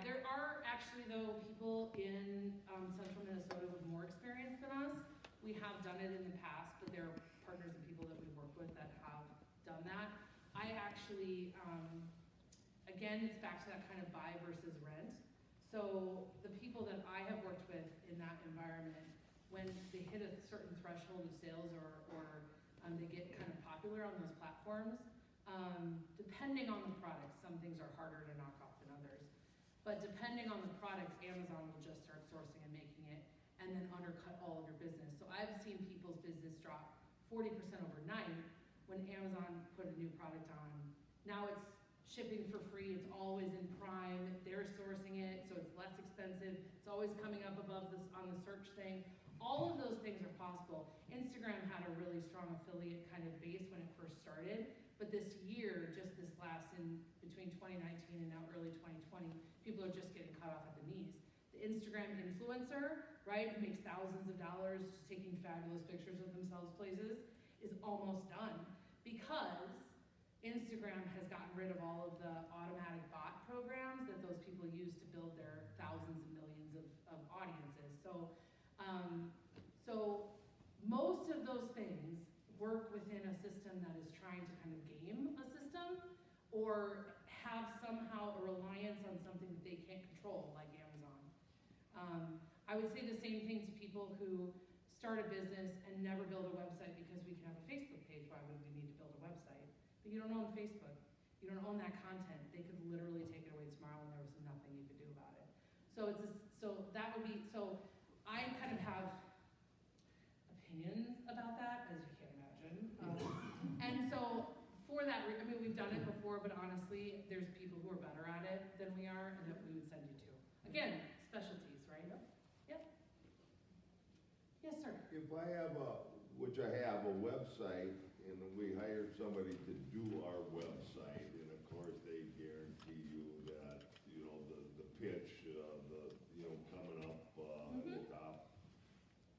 there are actually, though, people in central Minnesota with more experience than us. We have done it in the past, but there are partners and people that we work with that have done that. I actually, again, it's back to that kind of buy versus rent. So the people that I have worked with in that environment, when they hit a certain threshold of sales or they get kind of popular on those platforms, depending on the product, some things are harder to knock off than others. But depending on the product, Amazon will just start sourcing and making it and then undercut all of your business. So I've seen people's business drop 40% overnight when Amazon put a new product on. Now it's shipping for free, it's always in Prime, they're sourcing it, so it's less expensive, it's always coming up above this on the search thing. All of those things are possible. Instagram had a really strong affiliate kind of base when it first started, but this year, just this last in between 2019 and now early 2020, people are just getting cut off at the knees. The Instagram influencer, right, who makes thousands of dollars just taking fabulous pictures of themselves places, is almost done because Instagram has gotten rid of all of the automatic bot programs that those people use to build their So most of those things work within a system that is trying to kind of game a system or have somehow a reliance on something that they can't control, like Amazon. I would say the same thing to people who start a business and never build a website because we can have a Facebook page. Why would we need to build a website? But you don't own Facebook. You don't own that content. They could literally take it away tomorrow and there was nothing you could do about it. So that would be, so I kind of have opinions about that, as you can imagine. And so for that, I mean, we've done it before, but honestly, there's people who are better at it than we are and that we would send you to. Again, specialties, right? Yep. Yes, sir. If I have which I have a website, and we hired somebody to do our website, and of course, they guarantee you that, the pitch, coming up, the top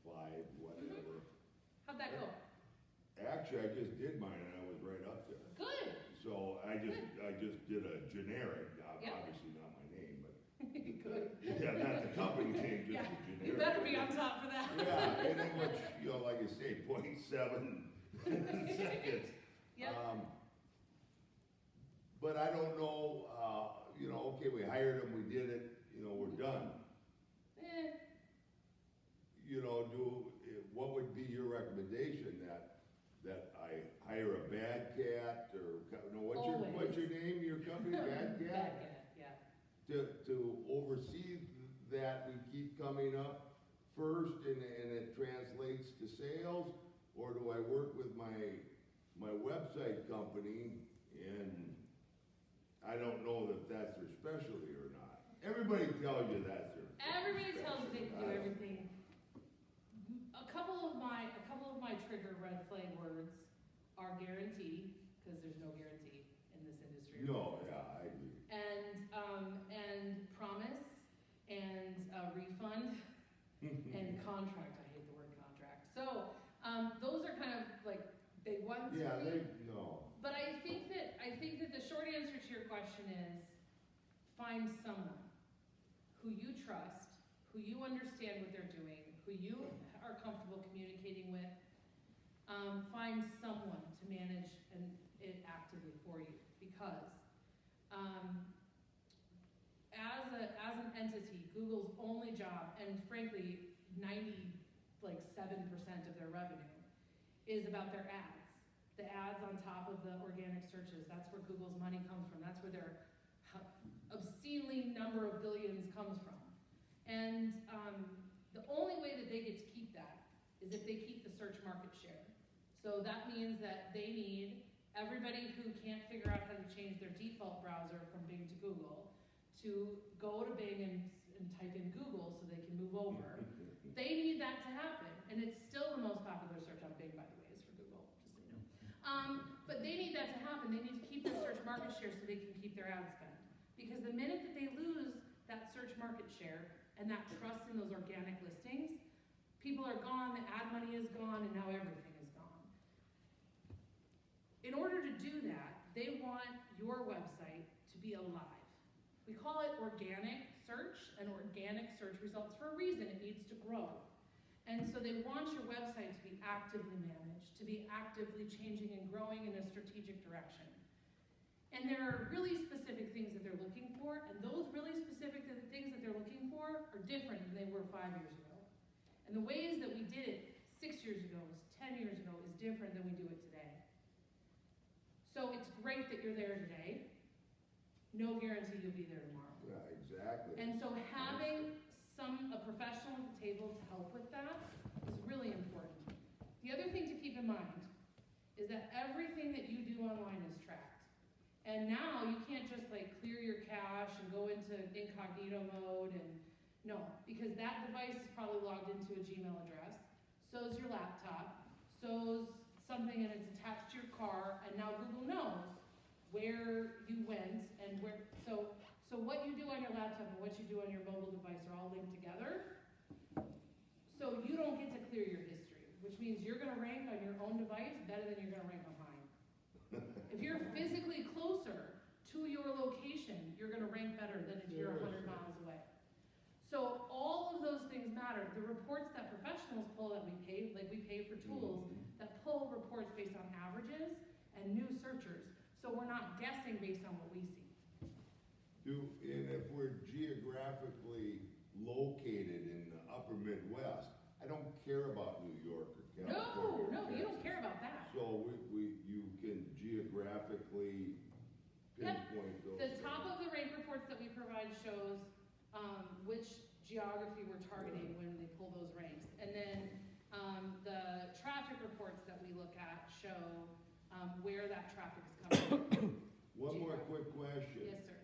5, whatever. How'd that go? Actually, I just did mine, and I was right up there. Good. So I just did a generic, Yep. obviously not my name, but, Good. yeah, not the company name, just Yeah. a generic. You better be on top for that. Yeah, and then which, like you say, 0.7 seconds. Yep. But I don't know, okay, we hired them, we did it, we're done. What would be your recommendation that I hire a bad cat or, what's your name, your company, Bad Cat? Bad cat, yeah. To oversee that, we keep coming up first and it translates to sales? Or do I work with my website company and I don't know if that's their specialty or not? Everybody tells you that's their Everybody tells you they can do specialty. everything. A couple of my trigger red flag words are guarantee, because there's no guarantee in this industry. No, yeah, I agree. And promise, and refund, and contract. I hate the word contract. So, those are kind of like big ones. Yeah, for me. no. But I think that the short answer to your question is find someone who you trust, who you understand what they're doing, who you are comfortable communicating with. Find someone to manage it actively for you, because as an entity, Google's only job, and frankly 97% of their revenue, is about their ads. The ads on top of the organic searches, that's where Google's money comes from. That's where their obscenely number of billions comes from. And the only way that they get to keep that is if they keep the search market share. So that means that they need everybody who can't figure out how to change their default browser from Bing to Google to go to Bing and type in Google so they can move over. They need that to happen. And it's still the most popular search on Bing, by the way, is for Google, just so you know. But they need that to happen. They need to keep their search market share so they can keep their ad spend. Because the minute that they lose that search market share and that trust in those organic listings, people are gone, the ad money is gone, and now everything is gone. In order to do that, they want your website to be alive. We call it organic search and organic search results for a reason. It needs to grow. And so they want your website to be actively managed, to be actively changing and growing in a strategic direction. And there are really specific things that they're looking for, and those really specific things that they're looking for are different than they were 5 years ago. And the ways that we did it 6 years ago, 10 years ago, is different than we do it today. So it's great that you're there today. No guarantee you'll be there tomorrow. Yeah, exactly. And so having a professional at the table to help with that is really important. The other thing to keep in mind is that everything that you do online is tracked. And now you can't just clear your cache and go into incognito mode because that device is probably logged into a Gmail address. So's your laptop. So's something and it's attached to your car, and now Google knows where you went and where. So what you do on your laptop and what you do on your mobile device are all linked together. So you don't get to clear your history, which means you're going to rank on your own device better than you're going to rank on mine. If you're physically closer to your location, you're going to rank better than if you're 100 miles away. So all of those things matter. The reports that professionals like we pay for tools that pull reports based on averages and new searchers. So we're not guessing based on what we see. And if we're geographically located in the upper Midwest, I don't care about New York or California. No, or you don't Texas. care about that. So you can geographically pinpoint those. The top of the rank reports that we provide shows which geography we're targeting when they pull those ranks. And then the traffic reports that we look at show where that traffic is coming from. One more quick question. Yes, sir.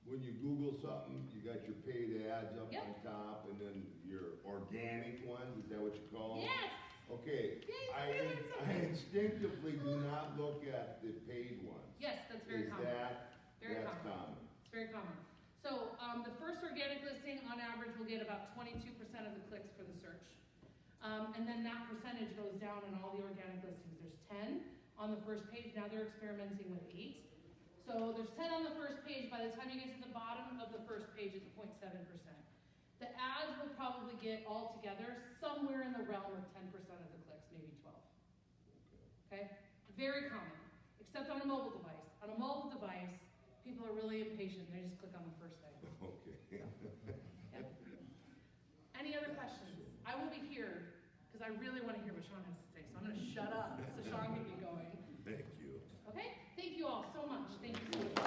When you Google something, you got your paid ads up Yep. on top, and then your organic ones, is that what you call them? Yes! Okay, Yay, I somebody learned something. instinctively do not look at the paid ones. Yes, that's very Is common. Very that's common. common? It's very common. So the first organic listing on average will get about 22% of the clicks for the search. And then that percentage goes down in all the organic listings. There's 10 on the first page. Now they're experimenting with 8. So there's 10 on the first page. By the time you get to the bottom of the first page, it's 0.7%. The ads will probably get all together somewhere in the realm of 10% of the clicks, maybe 12. Okay? Very common, except on a mobile device. On a mobile device, people are really impatient. They just click on the first thing. Okay. Yep. Any other questions? I will be here because I really want to hear what Sean has to say. So I'm going to shut up so Sean can get going. Thank you. Okay? Thank you all so much. Thank you so much. Do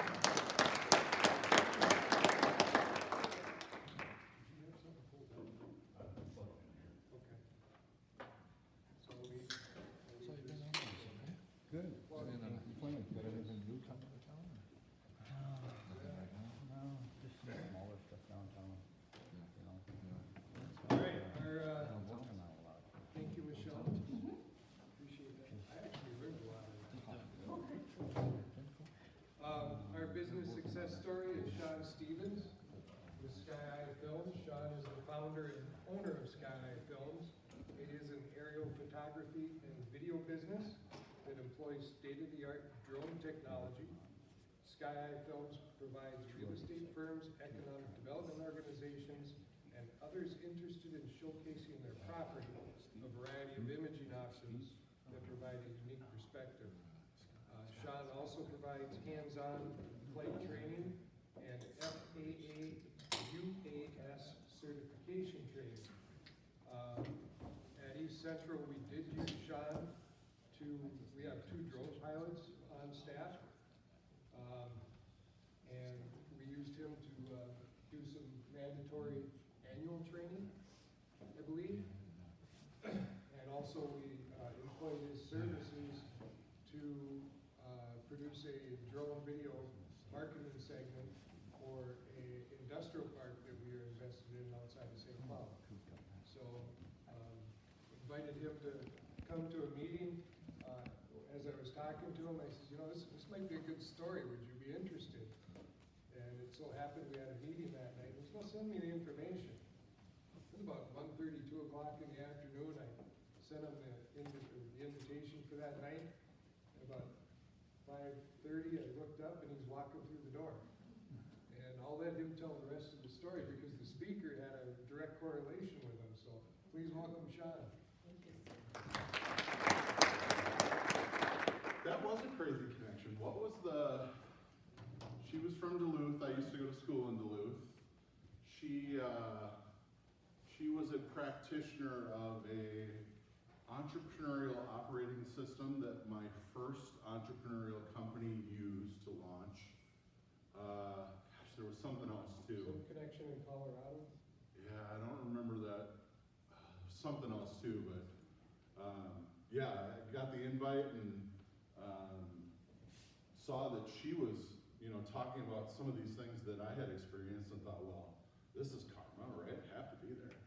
you have something pulled out? Okay. So we. Good. Any complaints? Got anything new coming to town? No, just some smaller stuff downtown, you know. All right, I'm working on a lot. thank you, Michelle. Appreciate that. I actually learned a lot of our business success story is Sean Stevens with Sky Eye Films. Sean is the founder and owner of Sky Eye Films. It is an aerial photography and video business that employs state-of-the-art drone technology. Sky Eye Films provides real estate firms, economic development organizations, and others interested in showcasing their property a variety of imaging options that provide a unique perspective. Sean also provides hands-on flight training and FAA UAS certification training. At East Central, we did use Sean we have 2 drone pilots on staff. And we used him to do some mandatory annual training, I believe. And also we employed his services to produce a drone video marketing segment for an industrial park that we are invested in outside of St. Cloud. So invited him to come to a meeting. As I was talking to him, I said, you know, this might be a good story. Would you be interested? And it so happened we had a meeting that night. He said, well, send me the information. It was about 1:30, 2 o'clock in the afternoon. I sent him the invitation for that night. About 5:30, I looked up and he's walking through the door. And I'll let him tell the rest of the story because the speaker had a direct correlation with him. So please welcome Sean. That was a crazy connection. What was she was from Duluth. I used to go to school in Duluth. She was a practitioner of a entrepreneurial operating system that my first entrepreneurial company used to launch. There was something else too. Some connection in Colorado? Yeah, I don't remember that. Something else too, but yeah, I got the invite and saw that she was, talking about some of these things that I had experienced and thought, well, this is karma, right? I have to be there.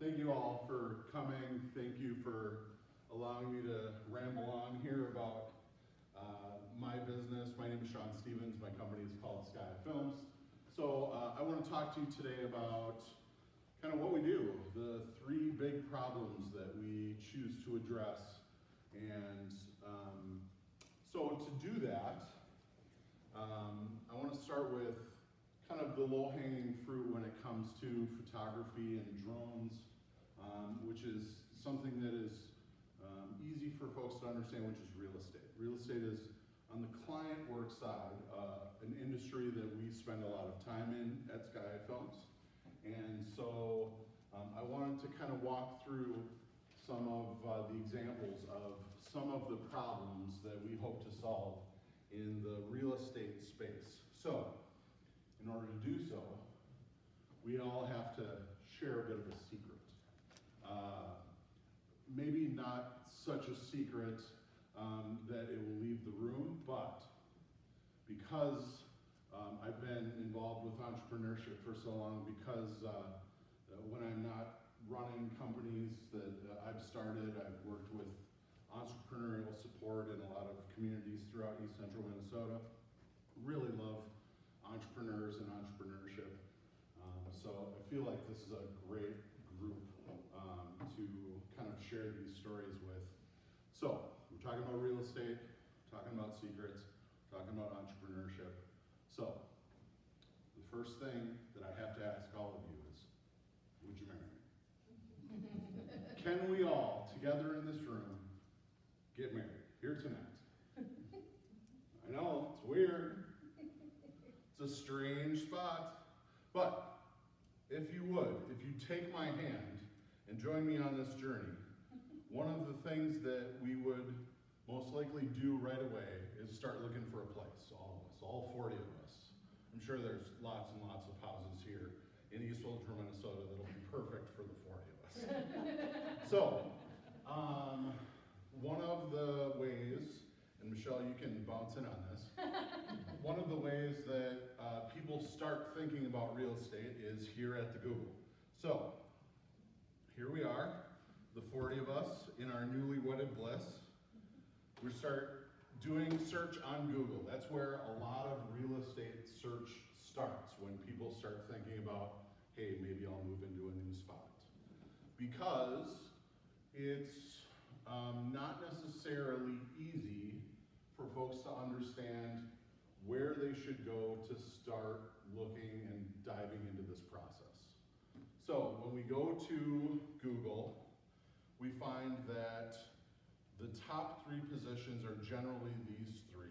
Thank you all for coming. Thank you for allowing me to ramble on here about my business. My name is Sean Stevens. My company is called Sky Films. So I want to talk to you today about kind of what we do, the 3 big problems that we choose to address. And so to do that, I want to start with kind of the low-hanging fruit when it comes to photography and drones. which is something that is easy for folks to understand, which is real estate. Real estate is on the client work side, an industry that we spend a lot of time in at Sky Films. And so I wanted to kind of walk through some of the examples of some of the problems that we hope to solve in the real estate space. So, in order to do so, we all have to share a bit of a secret. Maybe not such a secret that it will leave the room, but because I've been involved with entrepreneurship for so long, because when I'm not running companies that I've started, I've worked with entrepreneurial support in a lot of communities throughout East Central Minnesota. Really love entrepreneurs and entrepreneurship. So I feel like this is a great group to kind of share these stories with. So we're talking about real estate, talking about secrets, talking about entrepreneurship. So the first thing that I have to ask all of you is, would you marry me? Can we all, together in this room, get married here tonight? I know, it's weird. It's a strange spot. But if you would, if you take my hand and join me on this journey, one of the things that we would most likely do right away is start looking for a place, all of us, all 40 of us. I'm sure there's lots and lots of houses here in East Central Minnesota that'll be perfect for the 40 of us. So, one of the ways, and Michelle, you can bounce in on this, one of the ways that people start thinking about real estate is here at the Google. So, here we are, the 40 of us in our newly wedded bliss. We start doing search on Google. That's where a lot of real estate search starts, when people start thinking about, hey, maybe I'll move into a new spot. Because it's not necessarily easy for folks to understand where they should go to start looking and diving into this process. So when we go to Google, we find that the top 3 positions are generally these 3.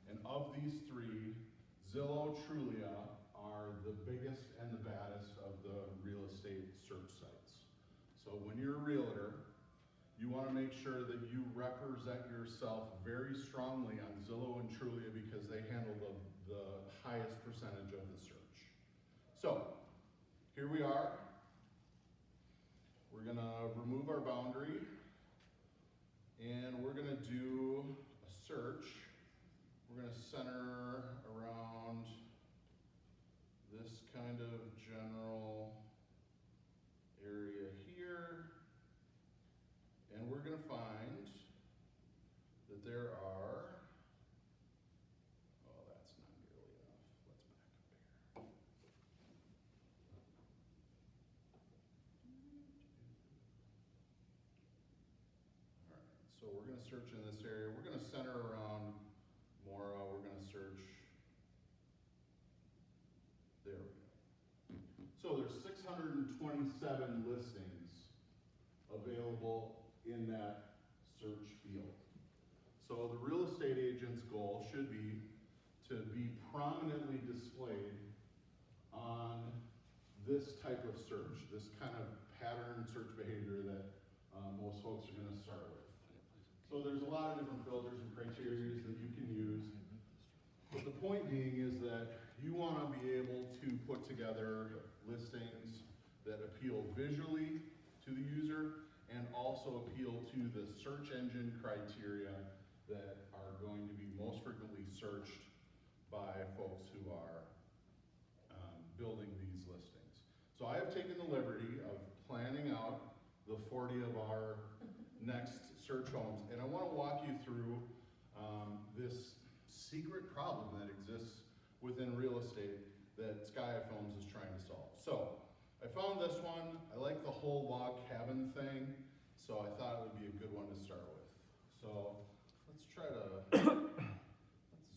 And of these 3, Zillow, Trulia are the biggest and the baddest of the real estate search sites. So when you're a realtor, you want to make sure that you represent yourself very strongly on Zillow and Trulia, because they handle the highest percentage of the search. So here we are. We're going to remove our boundary, and we're going to do a search. We're going to center around this kind of general area here, and we're going to find that there are, oh, that's not nearly enough. Let's back up here. All right, so we're going to search in this area. We're going to center around Mora. We're going to search, there we go. So there's 627 listings available in that search field. So the real estate agent's goal should be to be prominently displayed on this type of search, this kind of pattern search behavior that most folks are going to start with. So there's a lot of different filters and criteria that you can use. But the point being is that you want to be able to put together listings that appeal visually to the user and also appeal to the search engine criteria that are going to be most frequently searched by folks who are building these listings. So I have taken the liberty of planning out the 40 of our next search homes, and I want to walk you through this secret problem that exists within real estate that Sky Films is trying to solve. So I found this one. I like the whole log cabin thing, so I thought it would be a good one to start with. So let's try to let's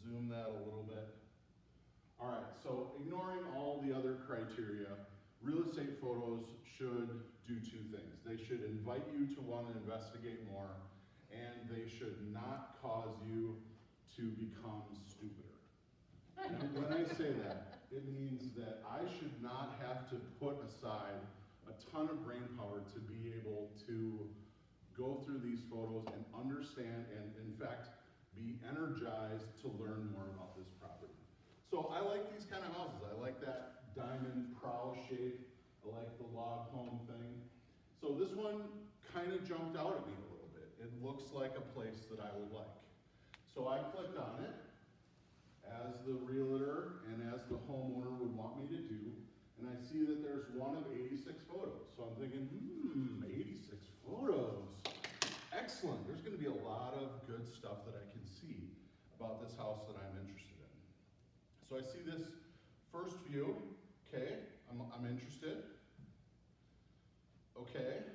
zoom that a little bit. All right, so ignoring all the other criteria, real estate photos should do two things. They should invite you to want to investigate more, and they should not cause you to become stupider. And when I say that, it means that I should not have to put aside a ton of brain power to be able to go through these photos and understand and, in fact, be energized to learn more about this property. So I like these kind of houses. I like that diamond prow shape. I like the log home thing. So this one kind of jumped out at me a little bit. It looks like a place that I would like. So I clicked on it, as the realtor and as the homeowner would want me to do, and I see that there's one of 86 photos. So I'm thinking, 86 photos. Excellent. There's going to be a lot of good stuff that I can see about this house that I'm interested in. So I see this first view. Okay, I'm interested. Okay,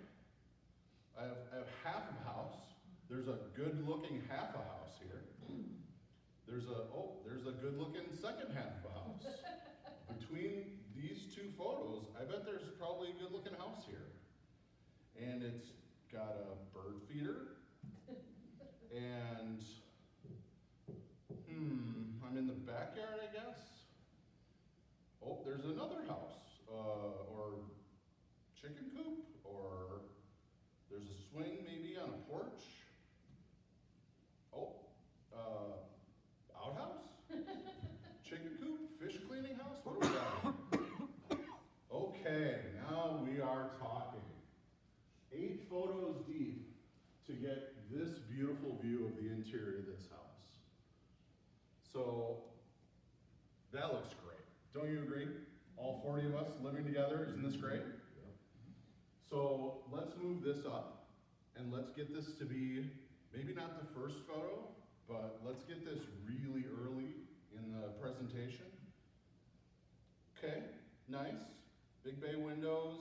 I have half of a house. There's a good-looking half a house here. There's a good-looking second half of a house. Between these two photos, I bet there's probably a good-looking house here. And it's got a bird feeder. And, I'm in the backyard, I guess. Oh, there's another house, or chicken coop, or there's a swing maybe on a porch. Oh, outhouse? Chicken coop? Fish cleaning house? What do we got? Okay, now we are talking. 8 photos deep to get this beautiful view of the interior of this house. So, that looks great. Don't you agree? All 40 of us living together, isn't this great? So, let's move this up, and let's get this to be, maybe not the first photo, but let's get this really early in the presentation. Okay, nice. Big bay windows,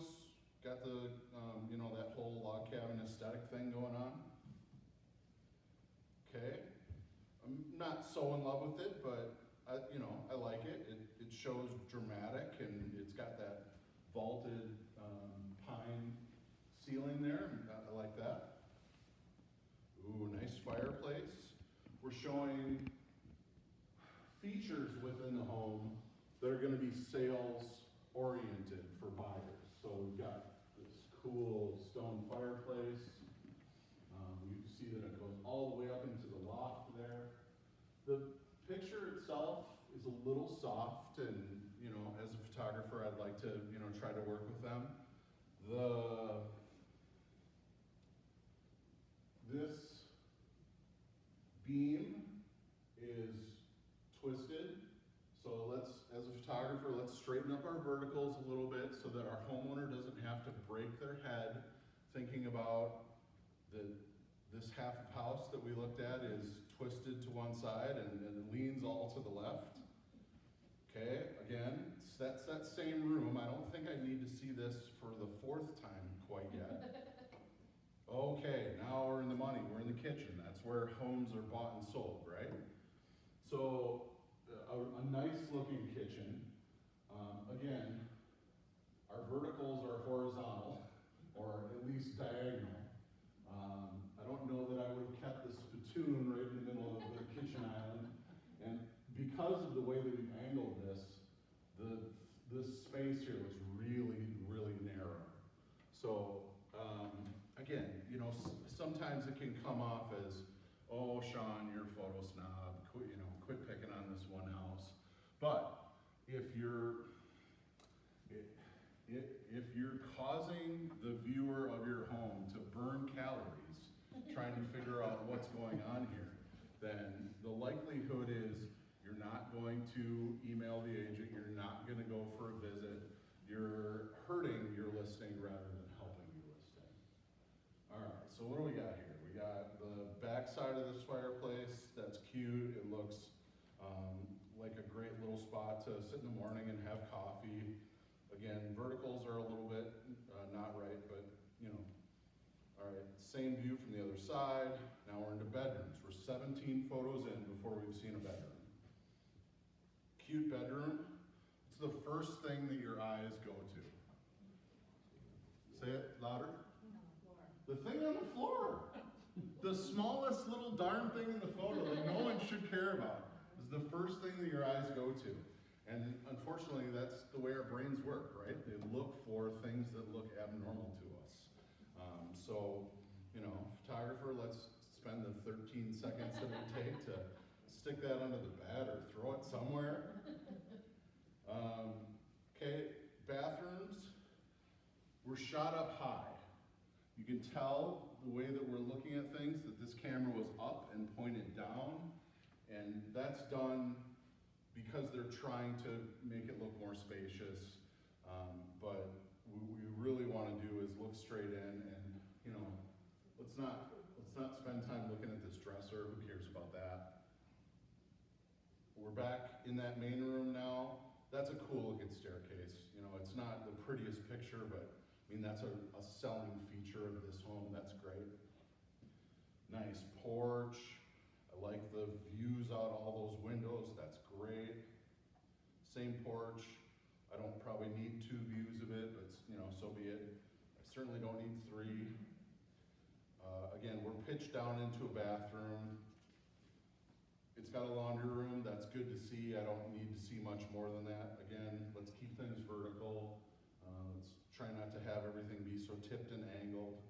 got the, that whole log cabin aesthetic thing going on. Okay, I'm not so in love with it, but I like it. It shows dramatic, and it's got that vaulted pine ceiling there. I like that. Ooh, nice fireplace. We're showing features within the home that are going to be sales oriented for buyers. So we've got this cool stone fireplace. You see that it goes all the way up into the loft there. The picture itself is a little soft, and as a photographer, I'd like to try to work with them. This beam is twisted, so as a photographer, let's straighten up our verticals a little bit so that our homeowner doesn't have to break their head thinking about this half of house that we looked at is twisted to one side and leans all to the left. Okay, again, that's that same room. I don't think I need to see this for the 4th time quite yet. Okay, now we're in the money, we're in the kitchen. That's where homes are bought and sold, right? So, a nice looking kitchen. Again, our verticals are horizontal, or at least diagonal. I don't know that I would have kept the spittoon right in the middle of the kitchen island. And because of the way that we've angled this space here was really, really narrow. So, again, sometimes it can come off as, oh, Sean, you're a photo snob, quit picking on this one house. But if you're causing the viewer of your home to burn calories trying to figure out what's going on here, then the likelihood is you're not going to email the agent, you're not going to go for a visit, you're hurting your listing rather than helping your listing. All right, so what do we got here? We got the back side of this fireplace. That's cute. It looks like a great little spot to sit in the morning and have coffee. Again, verticals are a little bit not right, but All right, same view from the other side. Now we're into bedrooms. We're 17 photos in before we've seen a bedroom. Cute bedroom. It's the first thing that your eyes go to. Say it louder. The thing on the floor. The smallest little darn thing in the photo that no one should care about is the first thing that your eyes go to. And unfortunately, that's the way our brains work, right? They look for things that look abnormal to us. So, you know, photographer, let's spend the 13 seconds that it would take to stick that under the bed or throw it somewhere. Okay, bathrooms were shot up high. You can tell the way that we're looking at things that this camera was up and pointed down, and that's done because they're trying to make it look more spacious. But what we really want to do is look straight in, and you know, let's not spend time looking at this dresser. Who cares about that? We're back in that main room now. That's a cool looking staircase. You know, it's not the prettiest picture, but I mean, that's a selling feature of this home. That's great. Nice porch. I like the views out all those windows. That's great. Same porch. I don't probably need 2 views of it, but you know, so be it. I certainly don't need 3. Again, we're pitched down into a bathroom. It's got a laundry room. That's good to see. I don't need to see much more than that. Again, let's keep things vertical. Let's try not to have everything be so tipped and angled.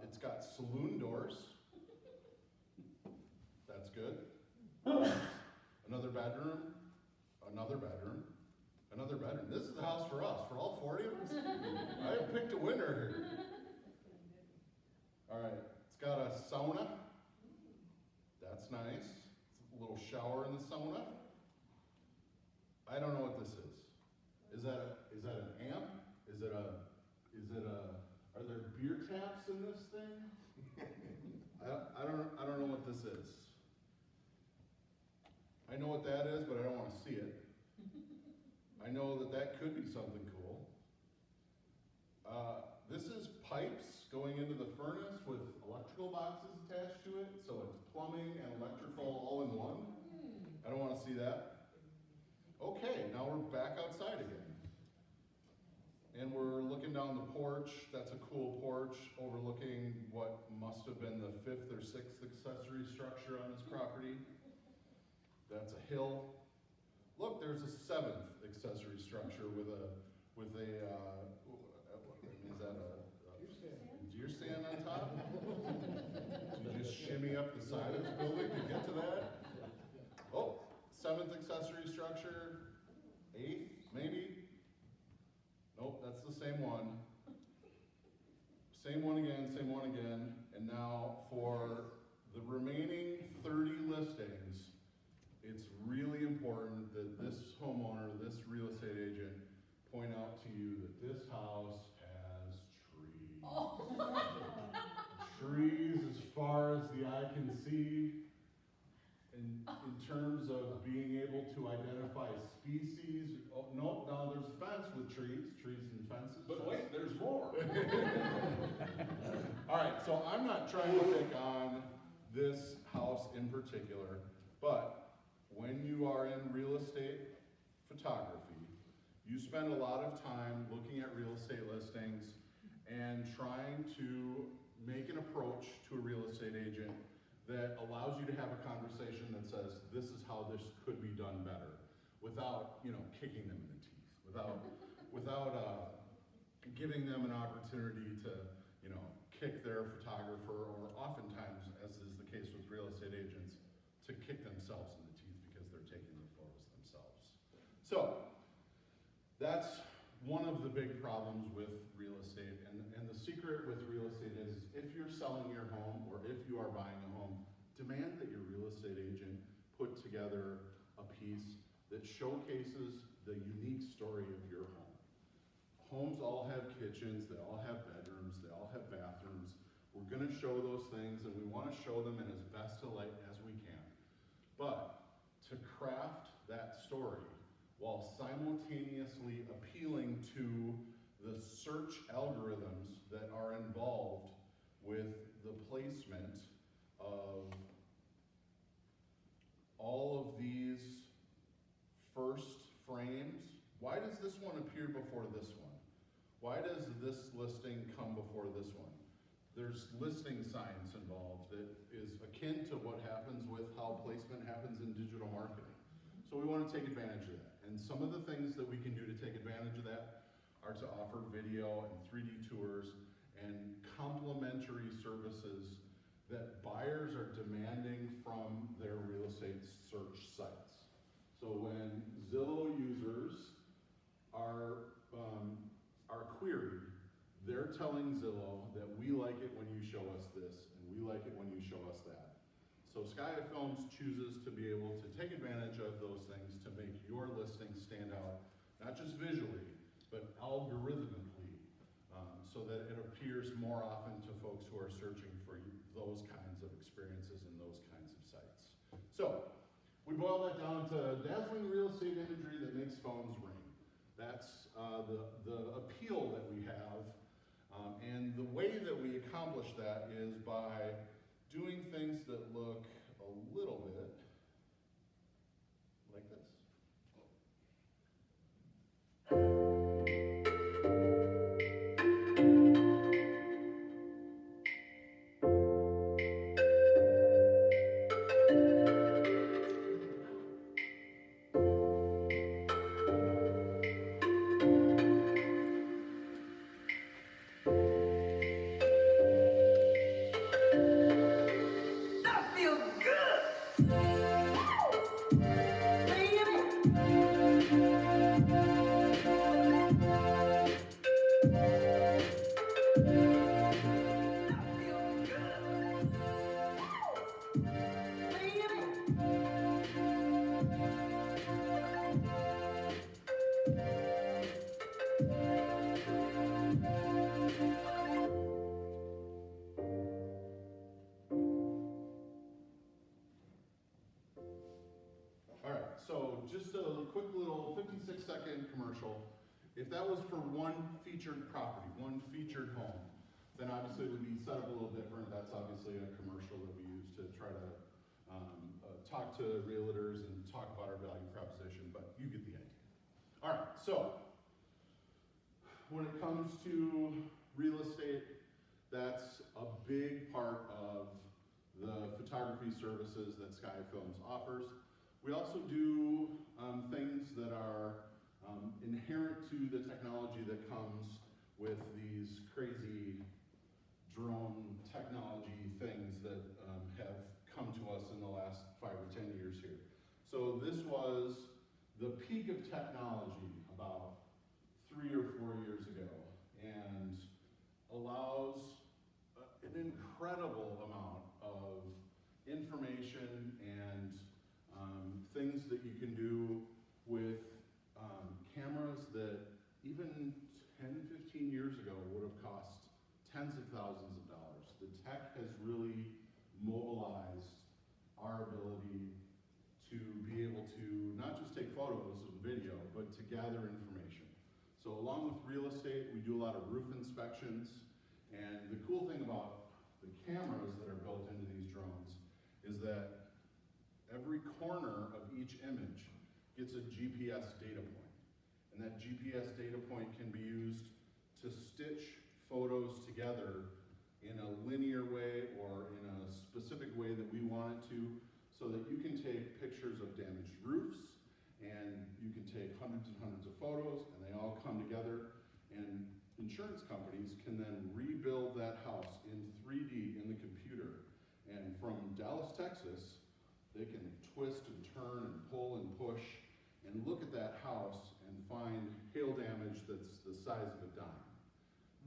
It's got saloon doors. That's good. Another bedroom, another bedroom, another bedroom. This is the house for us, for all 40 of us. I have picked a winner here. All right, it's got a sauna. That's nice. It's a little shower in the sauna. I don't know what this is. Is that an amp? Are there beer taps in this thing? I don't know what this is. I know what that is, but I don't want to see it. I know that could be something cool. This is pipes going into the furnace with electrical boxes attached to it, so it's plumbing and electrical all in one. I don't want to see that. Okay, now we're back outside again. And we're looking down the porch. That's a cool porch overlooking what must have been the 5th or 6th accessory structure on this property. That's a hill. Look, there's a 7th accessory structure with a is that a deer stand on top? Did you just shimmy up the side of this building to get to that? Oh, 7th accessory structure, 8th, maybe? Nope, that's the same one. Same one again, and now for the remaining 30 listings, it's really important that this homeowner, this real estate agent, point out to you that this house has trees. Oh. Trees as far as the eye can see. In terms of being able to identify species, oh, no, there's a fence with trees and fences. But wait, there's more. All right, so I'm not trying to pick on this house in particular, but when you are in real estate photography, you spend a lot of time looking at real estate listings and trying to make an approach to a real estate agent that allows you to have a conversation that says, this is how this could be done better, without, you know, kicking them in the teeth, without giving them an opportunity to, you know, kick their photographer, or oftentimes, as is the case with real estate agents, to kick themselves in the teeth because they're taking the photos themselves. So, that's one of the big problems with real estate, and the secret with real estate is if you're selling your home or if you are buying a home, demand that your real estate agent put together a piece that showcases the unique story of your home. Homes all have kitchens, they all have bedrooms, they all have bathrooms. We're going to show those things, and we want to show them in as best a light as we can. But to craft that story while simultaneously appealing to the search algorithms that are involved with the placement of all of these first frames. Why does this one appear before this one? why does this listing come before this one? There's listing science involved that is akin to what happens with how placement happens in digital marketing. So we want to take advantage of that. And some of the things that we can do to take advantage of that are to offer video and 3D tours and complementary services that buyers are demanding from their real estate search sites. So when Zillow users are queried, they're telling Zillow that we like it when you show us this, and we like it when you show us that. So Sky Films chooses to be able to take advantage of those things to make your listing stand out, not just visually, but algorithmically, so that it appears more often to folks who are searching for those kinds of experiences and those kinds of sites. So, we boil that down to dazzling real estate imagery that makes phones ring. That's the appeal that we have, and the way that we accomplish that is by doing things that look a little bit like this. So just a quick little 56-second commercial. If that was for one featured property, one featured home, then obviously it would be set up a little different. That's obviously a commercial that we use to try to talk to realtors and talk about our value proposition, but you get the idea. All right, so when it comes to real estate, that's a big part of the photography services that Sky Films offers. We also do things that are inherent to the technology that comes with these crazy drone technology things that have come to us in the last 5 or 10 years here. So this was the peak of technology about 3 or 4 years ago, and allows an incredible amount of information and things that you can do with cameras that even 10, 15 years ago would have cost tens of thousands of dollars. The tech has really mobilized our ability to be able to not just take photos and video, but to gather information. So along with real estate, we do a lot of roof inspections, and the cool thing about the cameras that are built into these drones is that every corner of each image gets a GPS data point. And that GPS data point can be used to stitch photos together in a linear way or in a specific way that we want it to, so that you can take pictures of damaged roofs, and you can take hundreds and hundreds of photos, and they all come together, and insurance companies can then rebuild that house in 3D in the computer. And from Dallas, Texas, they can twist and turn and pull and push and look at that house and find hail damage that's the size of a dime.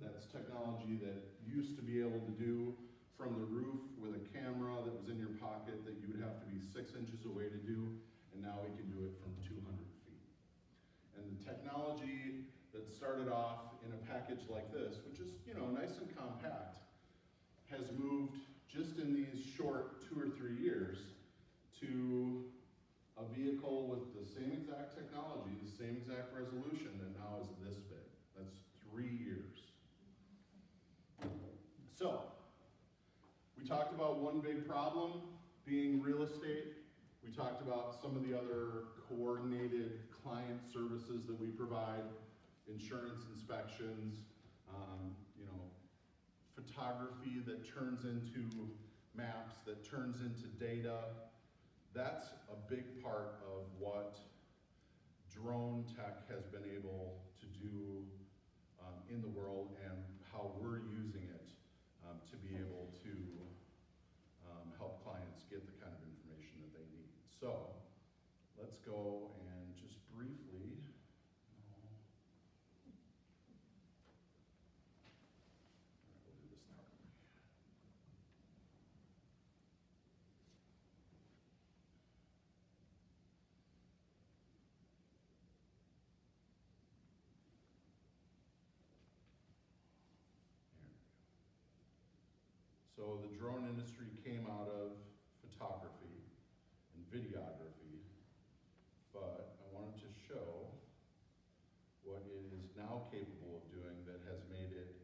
That's technology that used to be able to do from the roof with a camera that was in your pocket that you would have to be 6 inches away to do, and now we can do it from 200 feet. And the technology that started off in a package like this, which is, you know, nice and compact, has moved just in these short 2 or 3 years to a vehicle with the same exact technology, the same exact resolution, that now is this big. That's 3 years. So, we talked about one big problem being real estate. We talked about some of the other coordinated client services that we provide. insurance inspections, you know, photography that turns into maps, that turns into data. That's a big part of what drone tech has been able to do in the world, and how we're using it to be able to help clients get the kind of information that they need. So let's go and just briefly. All right, we'll do this now. So the drone industry came out of photography and videography, but I wanted to show what it is now capable of doing that has made it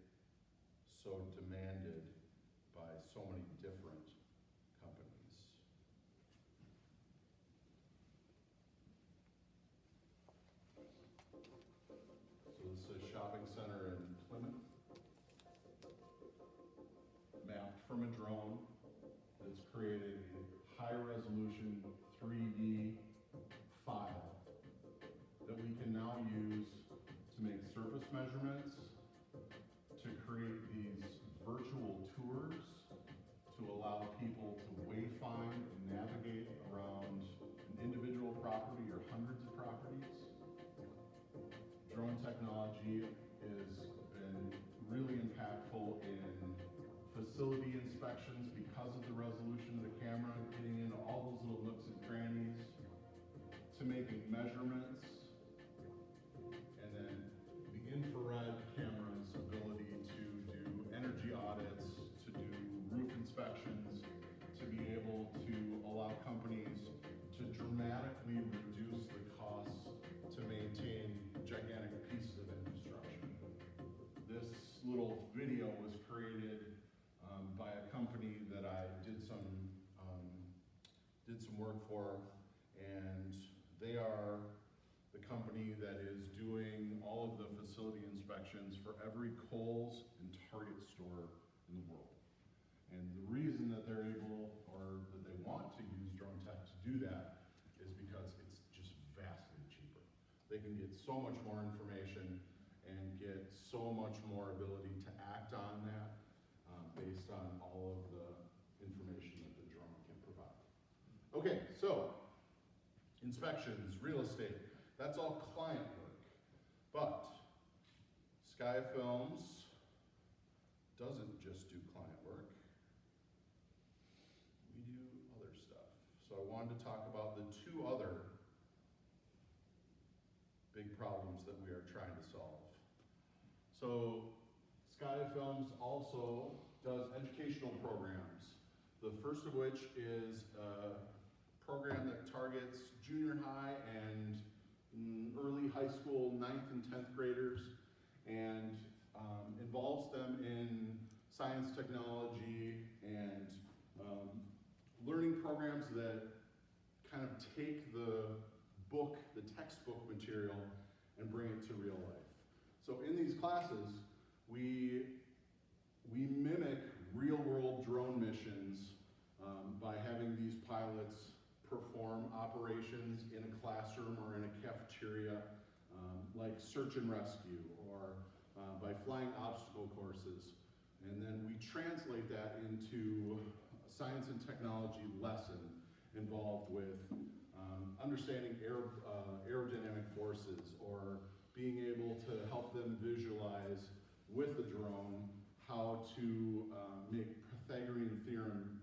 so demanded by so many different companies. So this is a shopping center in Plymouth, mapped from a drone that's created a high-resolution 3D file that we can now use to make surface measurements, to create these virtual tours, to allow people to wayfind and navigate around an individual property or hundreds of properties. Drone technology has been really impactful in facility inspections because of the resolution of the camera, getting into all those little nooks and crannies, to making measurements, and then the infrared camera's ability to do energy audits, to do roof inspections, to be able to allow companies to dramatically reduce the costs to maintain gigantic pieces of infrastructure. This little video was created by a company that I did some work for, and they are the company that is doing all of the facility inspections for every Kohl's and Target store in the world. And the reason that they're able, or that they want to use drone tech to do that, is because it's just vastly cheaper. They can get so much more information and get so much more ability to act on that based on all of the information that the drone can provide. Okay, so inspections, real estate, that's all client work. But Sky Films doesn't just do client work. We do other stuff. So I wanted to talk about the two other big problems that we are trying to solve. So Sky Films also does educational programs. The first of which is a program that targets junior high and early high school 9th and 10th graders, and involves them in science, technology, and learning programs that kind of take the book, the textbook material, and bring it to real life. So in these classes, we mimic real-world drone missions by having these pilots perform operations in a classroom or in a cafeteria, like search and rescue, or by flying obstacle courses. And then we translate that into a science and technology lesson involved with understanding aerodynamic forces, or being able to help them visualize with the drone how to make Pythagorean theorem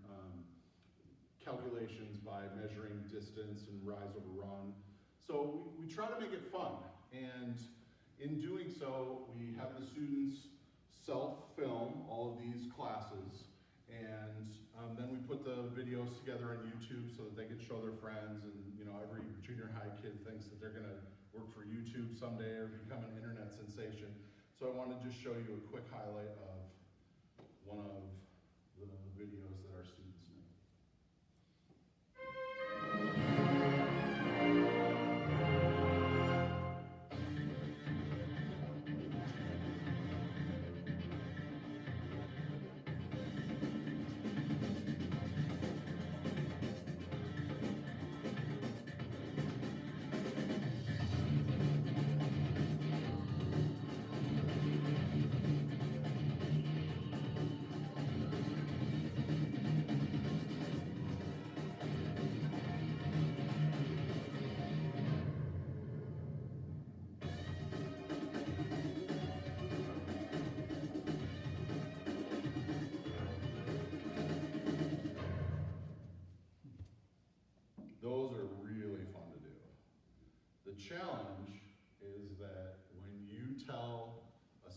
calculations by measuring distance and rise over run. So we try to make it fun, and in doing so, we have the students self-film all of these classes, and then we put the videos together on YouTube so that they can show their friends, and every junior high kid thinks that they're gonna work for YouTube someday or become an internet sensation. So I want to just show you a quick highlight of one of the videos that our students made.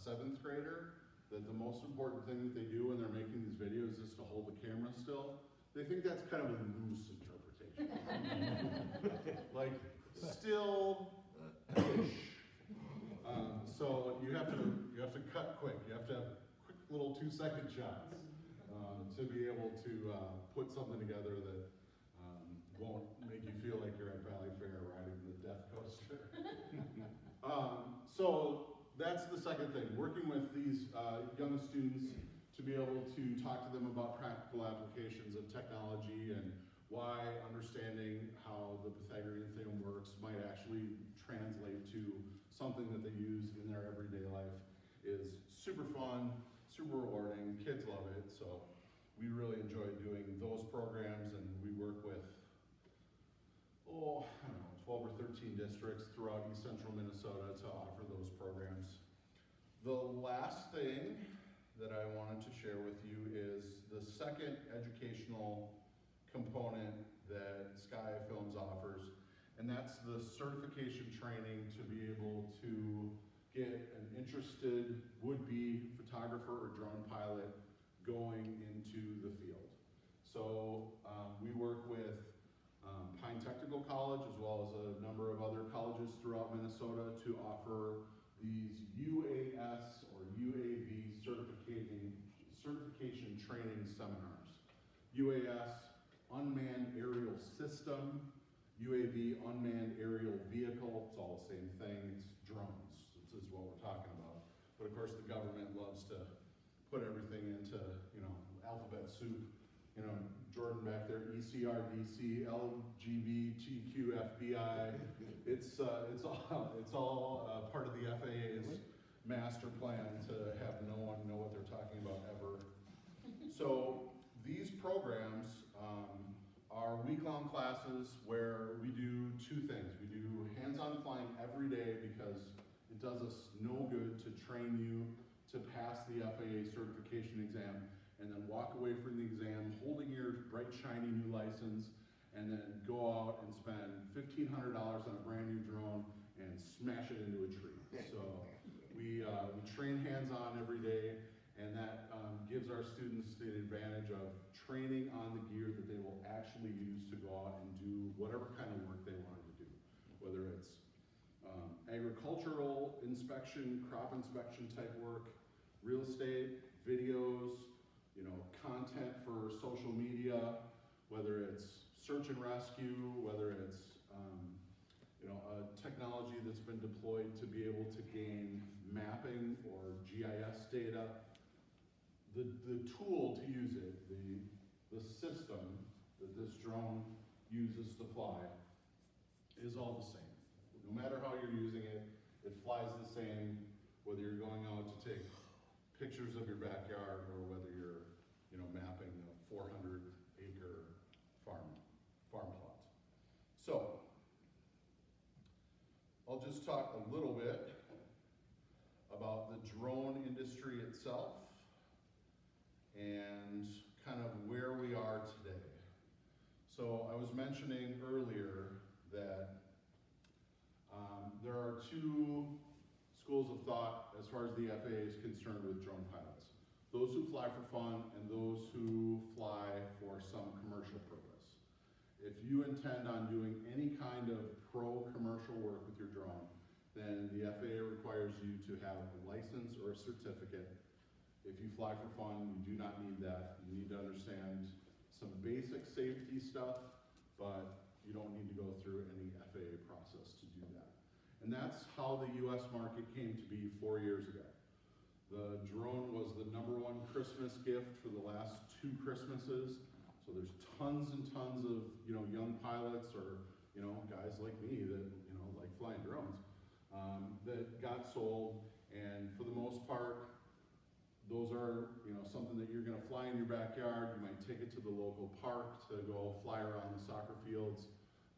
seventh grader, that the most important thing that they do when they're making these videos is to hold the camera still. They think that's kind of a loose interpretation. Like, still-ish. So you have to cut quick. You have to have quick little 2-second shots to be able to put something together that won't make you feel like you're at Valley Fair riding the Death Coaster. So that's the second thing, working with these young students to be able to talk to them about practical applications of technology and why understanding how the Pythagorean theorem works might actually translate to something that they use in their everyday life is super fun, super rewarding, kids love it, so we really enjoy doing those programs, and we work with, I don't know, 12 or 13 districts throughout East Central Minnesota to offer those programs. The last thing that I wanted to share with you is the second educational component that Sky Films offers, and that's the certification training to be able to get an interested would-be photographer or drone pilot going into the field. So we work with Pine Technical College as well as a number of other colleges throughout Minnesota to offer these UAS or UAV certification training seminars. UAS, Unmanned Aerial System, UAV, Unmanned Aerial Vehicle, it's all the same thing, it's drones, this is what we're talking about. But of course the government loves to put everything into, alphabet soup. Jordan back there, ECRDC, LGBTQ, FBI. It's all part of the FAA's master plan to have no one know what they're talking about ever. So these programs are week-long classes where we do two things. We do hands-on flying every day because it does us no good to train you to pass the FAA certification exam and then walk away from the exam holding your bright, shiny new license and then go out and spend $1,500 on a brand new drone and smash it into a tree. So we train hands-on every day, and that gives our students the advantage of training on the gear that they will actually use to go out and do whatever kind of work they wanted to do, whether it's agricultural inspection, crop inspection type work, real estate, videos, content for social media, whether it's search and rescue, whether it's a technology that's been deployed to be able to gain mapping or GIS data. The tool to use it, the system that this drone uses to fly is all the same. No matter how you're using it, it flies the same, whether you're going out to take pictures of your backyard or whether you're mapping a 400-acre farm plot. So, I'll just talk a little bit about the drone industry itself and kind of where we are today. So I was mentioning earlier that there are two schools of thought as far as the FAA is concerned with drone pilots. Those who fly for fun and those who fly for some commercial purpose. If you intend on doing any kind of pro-commercial work with your drone, then the FAA requires you to have a license or a certificate. If you fly for fun, you do not need that. You need to understand some basic safety stuff, but you don't need to go through any FAA process to do that. And that's how the US market came to be 4 years ago. The drone was the #1 Christmas gift for the last 2 Christmases. So there's tons and tons of, young pilots or, guys like me that, like flying drones, that got sold. And for the most part, those are, something that you're gonna fly in your backyard. You might take it to the local park to go fly around the soccer fields.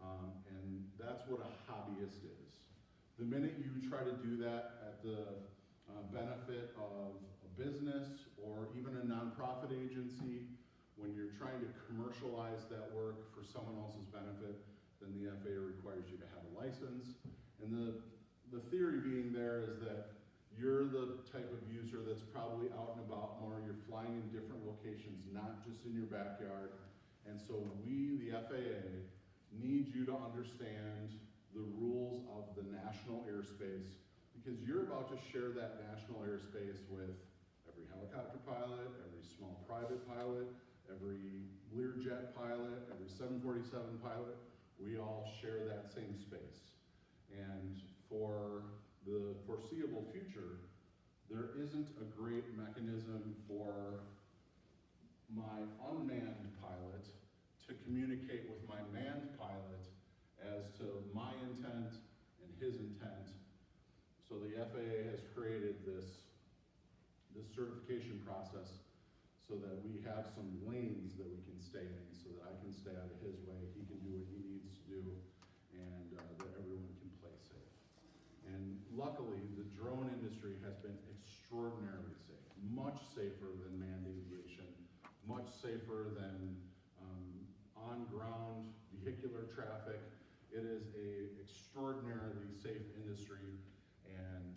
And that's what a hobbyist is. The minute you try to do that at the benefit of a business or even a nonprofit agency, when you're trying to commercialize that work for someone else's benefit, then the FAA requires you to have a license. And the theory being there is that you're the type of user that's probably out and about more, you're flying in different locations, not just in your backyard. And so we, the FAA, need you to understand the rules of the national airspace, because you're about to share that national airspace with every helicopter pilot, every small private pilot, every Learjet pilot, every 747 pilot. We all share that same space. And for the foreseeable future, there isn't a great mechanism for my unmanned pilot to communicate with my manned pilot as to my intent and his intent. So the FAA has created this certification process so that we have some lanes that we can stay in, so that I can stay out of his way, he can do what he needs to do, and that everyone can play safe. And luckily, the drone industry has been extraordinarily safe, much safer than manned aviation, much safer than on-ground vehicular traffic. It is an extraordinarily safe industry, and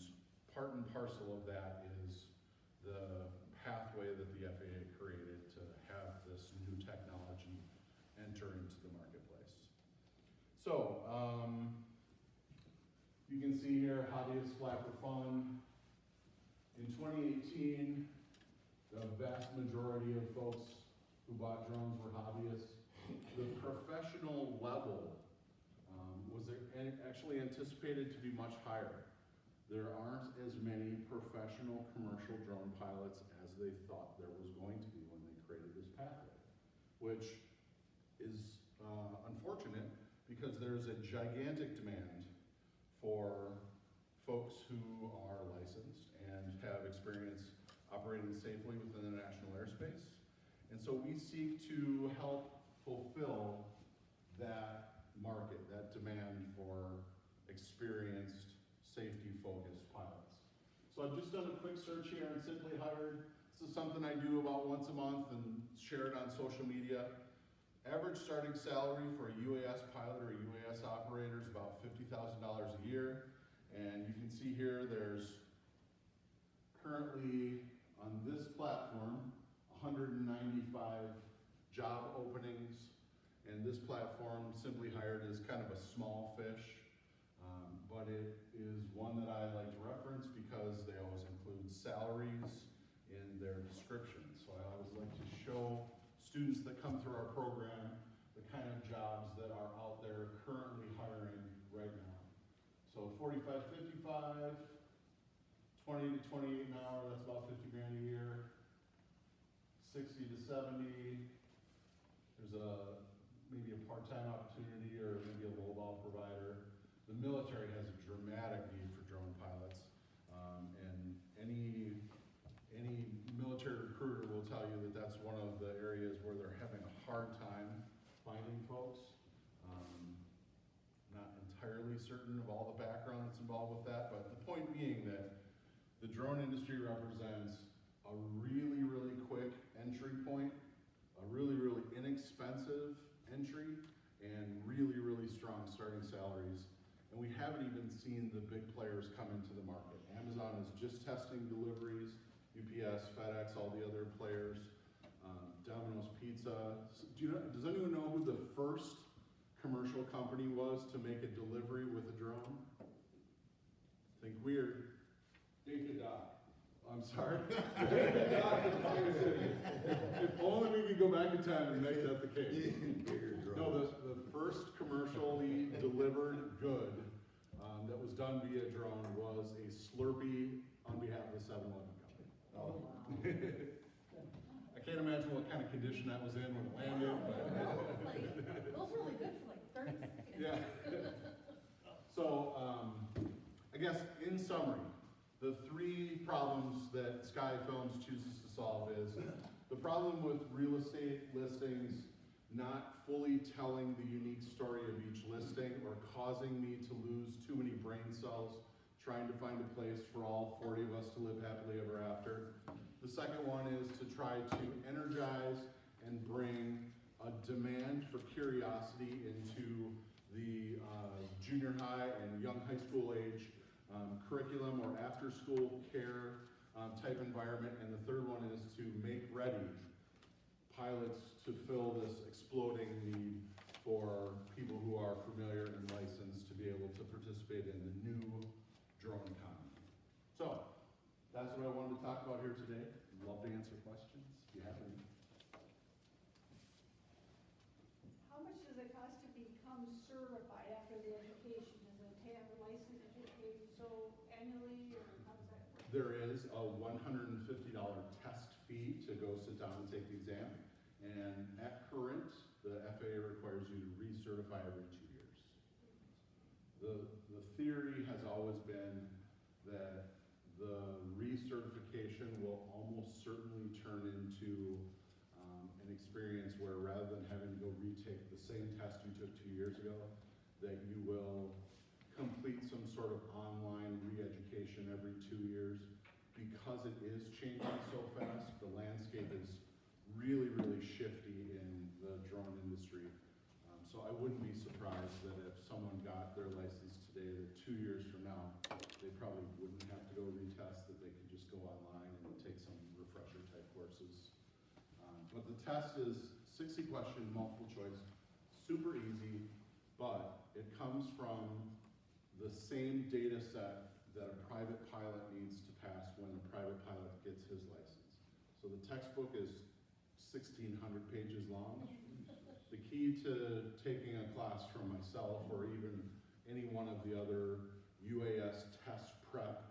part and parcel of that is the pathway that the FAA created to have this new technology enter into the marketplace. So, you can see here, hobbyists fly for fun. In 2018, the vast majority of folks who bought drones were hobbyists. The professional level was actually anticipated to be much higher. There aren't as many professional commercial drone pilots as they thought there was going to be when they created this pathway, which is unfortunate because there's a gigantic demand for folks who are licensed and have experience operating safely within the national airspace. And so we seek to help fulfill that market, that demand for experienced, safety-focused pilots. So I've just done a quick search here on Simply Hired. This is something I do about once a month and share it on social media. Average starting salary for a UAS pilot or a UAS operator is about $50,000 a year. And you can see here there's currently on this platform 195 job openings, and this platform, Simply Hired, is kind of a small fish, but it is one that I like to reference because they always include salaries in their description. So I always like to show students that come through our program the kind of jobs that are out there currently hiring right now. So 45, 55, 20 to 28 an hour, that's about 50 grand a year. 60 to 70, there's maybe a part-time opportunity or maybe a low-ball provider. The military has a dramatic need for drone pilots, and any military recruiter will tell you that that's one of the areas where they're having a hard time finding folks. Not entirely certain of all the background that's involved with that, but the point being that the drone industry represents a really, really quick entry point, a really, really inexpensive entry, and really, really strong starting salaries. And we haven't even seen the big players come into the market. Amazon is just testing deliveries, UPS, FedEx, all the other players, Domino's Pizza. Does anyone know who the first commercial company was to make a delivery with a drone? Think weird. Data. I'm sorry. If only we could go back in time and make that the case. No, the first commercially delivered good that was done via drone was a Slurpee on behalf of the 7-Eleven company. Oh, wow. I can't imagine what kind of condition that was in when it landed, but. Those were really good for like 30 seconds. Yeah. So, I guess in summary, the three problems that Sky Films chooses to solve is the problem with real estate listings not fully telling the unique story of each listing or causing me to lose too many brain cells trying to find a place for all 40 of us to live happily ever after. The second one is to try to energize and bring a demand for curiosity into the junior high and young high school age curriculum or after-school care type environment. And the third one is to make ready pilots to fill this exploding need for people who are familiar and licensed to be able to participate in the new drone economy. So, that's what I wanted to talk about here today. I'd love to answer questions if you have any. How much does it cost to become certified after the education? Does it have a license that you pay so annually, or how does that work? There is a $150 test fee to go sit down and take the exam. And at current, the FAA requires you to recertify every 2 years. The theory has always been that the recertification will almost certainly turn into an experience where rather than having to go retake the same test you took 2 years ago, that you will complete some sort of online re-education every 2 years. Because it is changing so fast, the landscape is really, really shifty in the drone industry. So I wouldn't be surprised that if someone got their license today, that 2 years from now, they probably wouldn't have to go retest, that they could just go online and take some refresher type courses. But the test is 60 question, multiple choice, super easy, but it comes from the same data set that a private pilot needs to pass when a private pilot gets his license. So the textbook is 1,600 pages long. The key to taking a class from myself or even any one of the other UAS test prep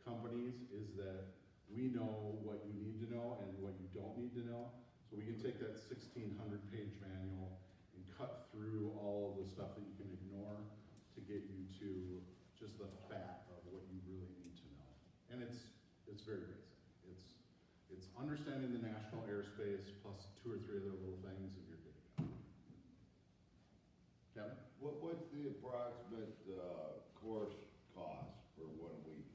companies is that we know what you need to know and what you don't need to know. So we can take that 1,600 page manual and cut through all of the stuff that you can ignore to get you to just the fat of what you really need to know. And it's very basic. It's understanding the national airspace plus 2 or 3 other little things and you're good to go. Kevin? What's the approximate, course cost for 1 week?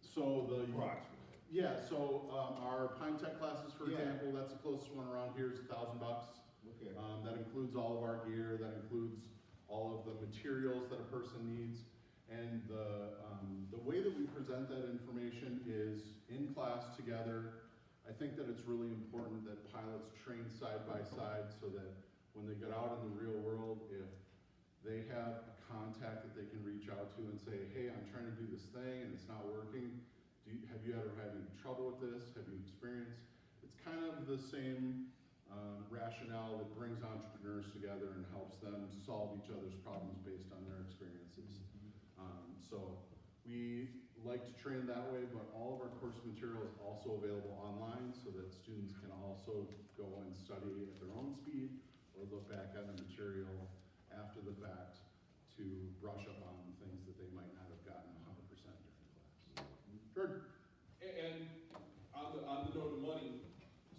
So Approximately. Yeah, so our Pine Tech classes, for Yeah. example, that's the closest one around here is $1,000. Okay. That includes all of our gear, that includes all of the materials that a person needs. And the way that we present that information is in class together. I think that it's really important that pilots train side by side so that when they get out in the real world, if they have a contact that they can reach out to and say, hey, I'm trying to do this thing and it's not working. Have you ever had any trouble with this? Have you experienced? It's kind of the same rationale that brings entrepreneurs together and helps them solve each other's problems based on their experiences. So we like to train that way, but all of our course material is also available online so that students can also go and study at their own speed or look back at the material after the fact to brush up on things that they might not have gotten 100% during class. Jordan? And on the note of money,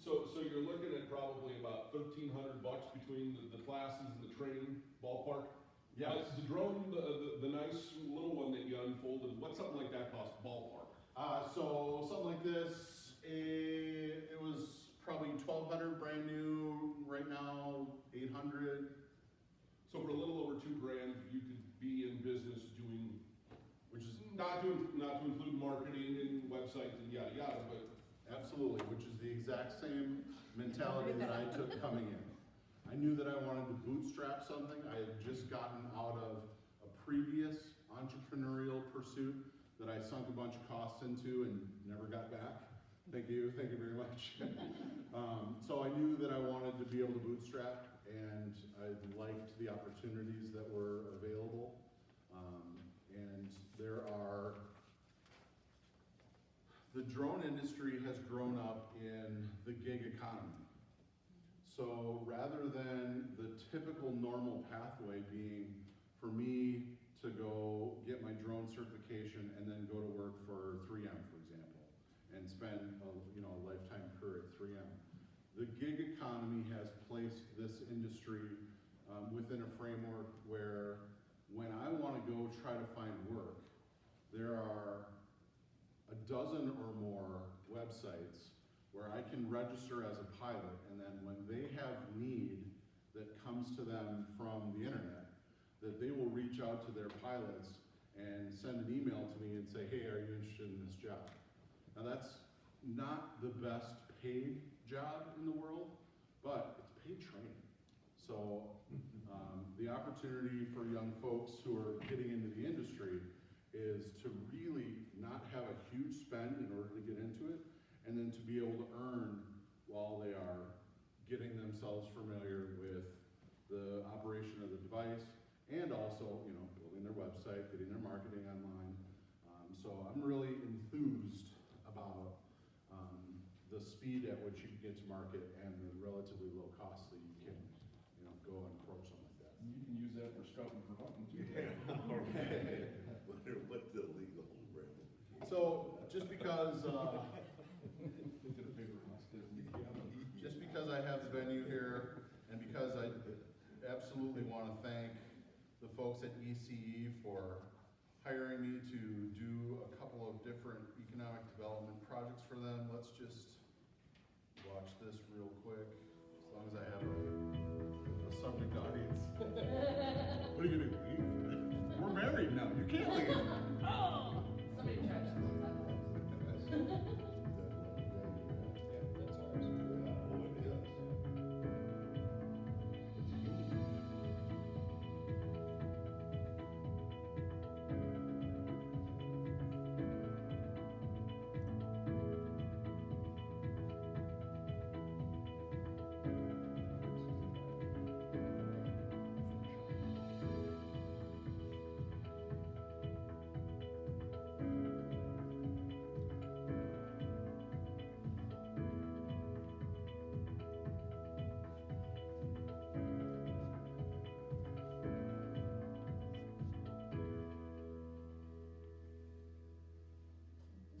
so you're looking at probably about $1,300 between the classes and the training ballpark. Yes. The drone, the nice little one that you unfolded, what's something like that cost ballpark? So something like this, it was probably $1,200 brand new. Right now, $800. So for a little over $2,000, you could be in business doing, Which is not to include marketing and websites and yada yada, but absolutely, which is the exact same mentality that I took coming in. I knew that I wanted to bootstrap something. I had just gotten out of a previous entrepreneurial pursuit that I sunk a bunch of costs into and never got back. Thank you very much. So I knew that I wanted to be able to bootstrap, and I liked the opportunities that were available. And the drone industry has grown up in the gig economy. So rather than the typical normal pathway being for me to go get my drone certification and then go to work for 3M, for example, and spend a lifetime career at 3M. The gig economy has placed this industry within a framework where when I want to go try to find work, there are a dozen or more websites where I can register as a pilot, and then when they have need that comes to them from the internet, that they will reach out to their pilots and send an email to me and say, hey, are you interested in this job? Now that's not the best paid job in the world, but it's paid training. So the opportunity for young folks who are getting into the industry is to really not have a huge spend in order to get into it, and then to be able to earn while they are getting themselves familiar with the operation of the device, and also, you know, building their website, getting their marketing online. So I'm really enthused about the speed at which you can get to market and the relatively low cost that you can, you know, go and approach something like that. You can use that for scouting for hunting too. What's the legal brand? So just because, Think of the paper hostility. just because I have the venue here, and because I absolutely want to thank the folks at ECE for hiring me to do a couple of different economic development projects for them, let's just watch this real quick, as long as I have a subject audience. What are you gonna do, leave? We're married now, you can't leave. Oh, somebody tried to.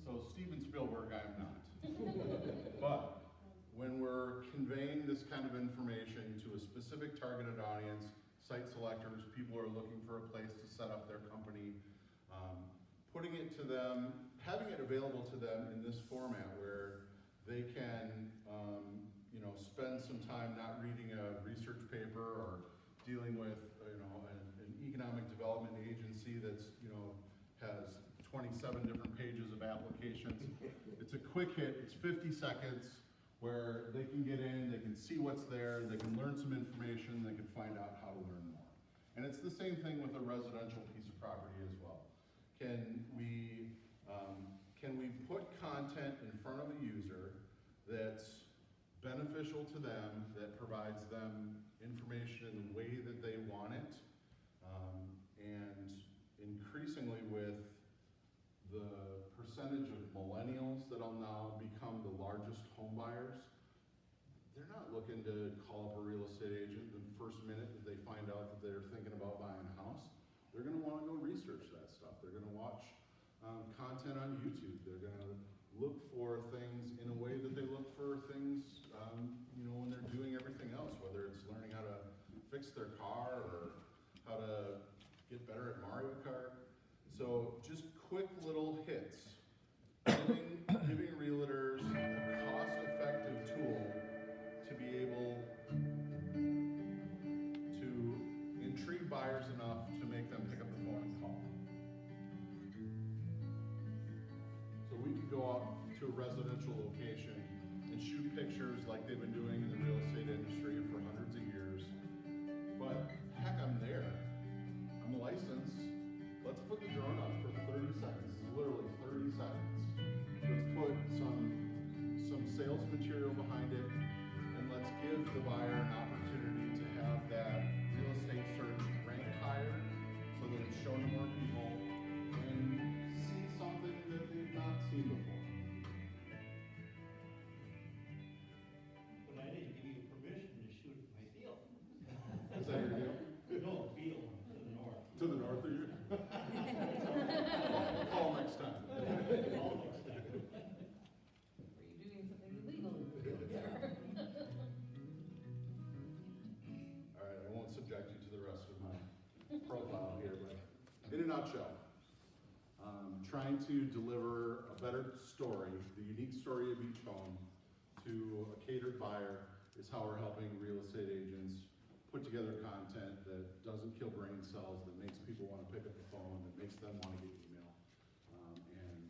So Steven Spielberg, I am not. But when we're conveying this kind of information to a specific targeted audience, site selectors, people who are looking for a place to set up their company, putting it to them, having it available to them in this format where they can, you know, spend some time not reading a research paper or dealing with, you know, an economic development agency that's, you know, has 27 different pages of applications. It's a quick hit, it's 50 seconds where they can get in, they can see what's there, they can learn some information, they can find out how to learn more. And it's the same thing with a residential piece of property as well. Can we put content in front of a user that's beneficial to them, that provides them information in the way that they want it, and increasingly with the percentage of millennials that'll now become the largest home buyers, they're not looking to call up a real estate agent the first minute that they find out that they're thinking about buying a house. They're gonna wanna go research that stuff. They're gonna watch content on YouTube. They're gonna look for things in a way that they look for things, you know, when they're doing everything else, whether it's learning how to fix their car or how to get better at Mario Kart. So just quick little hits, giving realtors a cost-effective tool to be able to intrigue buyers enough to make them pick up the phone and call. So we could go out to a residential location and shoot pictures like they've been doing in the real estate industry for hundreds of years. But heck, I'm there. I'm licensed. Let's put the drone up for 30 seconds, literally 30 seconds. Let's put some sales material behind it, and let's give the buyer an opportunity to have that real estate search rank higher so that it's shown to more people and see something that they've not seen before. But I didn't give you permission to shoot my field. Is that your deal? No, field to the north. To the north of you? Call next time. All next time. Were you doing something illegal? All right, I won't subject you to the rest of my profile here, but in a nutshell, trying to deliver a better story, the unique story of each home, to a catered buyer is how we're helping real estate agents put together content that doesn't kill brain cells, that makes people wanna pick up the phone, that makes them wanna get email. And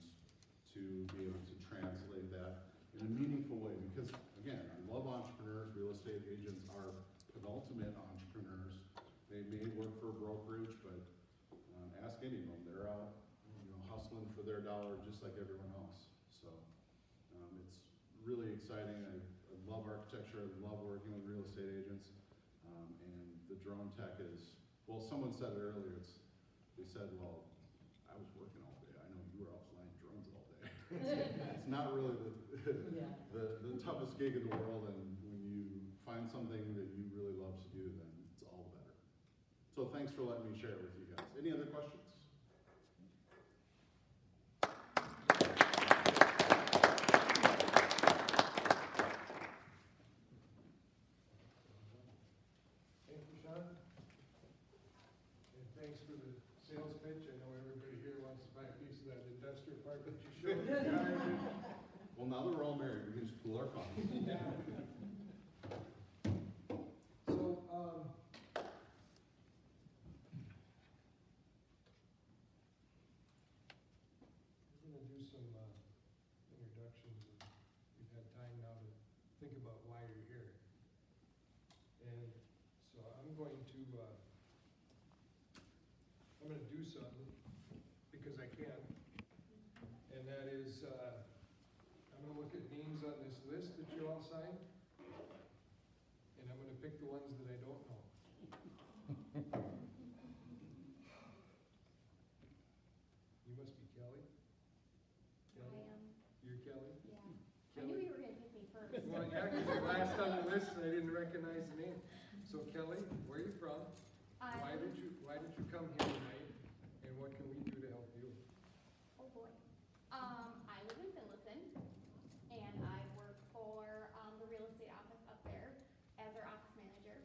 to be able to translate that in a meaningful way, because again, I love entrepreneurs, real estate agents are penultimate entrepreneurs. They may work for a brokerage, but ask any of them, they're out, hustling for their dollar just like everyone else. So it's really exciting. I love architecture, I love working with real estate agents. And the drone tech is, well, someone said it earlier, they said, well, I was working all day, I know you were out flying drones all day. It's not really the toughest gig in the world, and when you find something that you really love to do, then it's all the better. So thanks for letting me share it with you guys. Any other questions? Thank you, Sean. And thanks for the sales pitch. I know everybody here wants to buy a piece of that industrial park that you showed. Well, now that we're all married, we can just pool our funds. So, we're gonna do some, introductions. You've had time now to think about why you're here. And so I'm going to, I'm gonna do something because I can. And that is, I'm gonna look at names on this list that you all signed. And I'm gonna pick the ones that I don't know. You must be Kelly? Kelly? I am, You're Kelly? yeah. I Kelly? knew you were gonna pick me first. Well, yeah, because you're last on the list and I didn't recognize the name. So Kelly, where are you from? Why did you come here tonight? And what can we do to help you? Oh boy. I live in Phillipsen, and I work for, the real estate office up there as their office manager.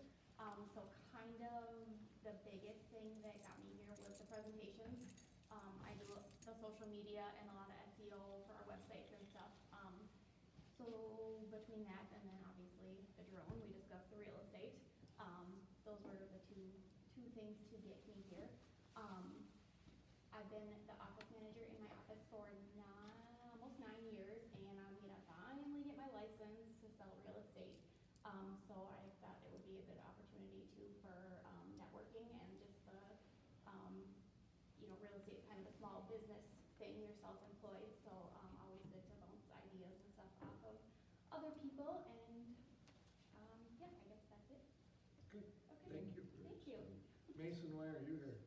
So kind of the biggest thing that got me here was the presentations. I do the social media and a lot of SEO for our websites and stuff. So between that and then obviously the drone, we discussed the real estate. Those were the two things to get me here. I've been the office manager in my office for almost 9 years, and I'm gonna finally get my license to sell real estate. So I thought it would be a good opportunity too for networking and just the, real estate is kind of a small business thing. You're self-employed, so always good to bounce ideas and stuff off of other people. And yeah, I guess that's it. Good. Okay. Thank you. Thank you. Mason, why are you here?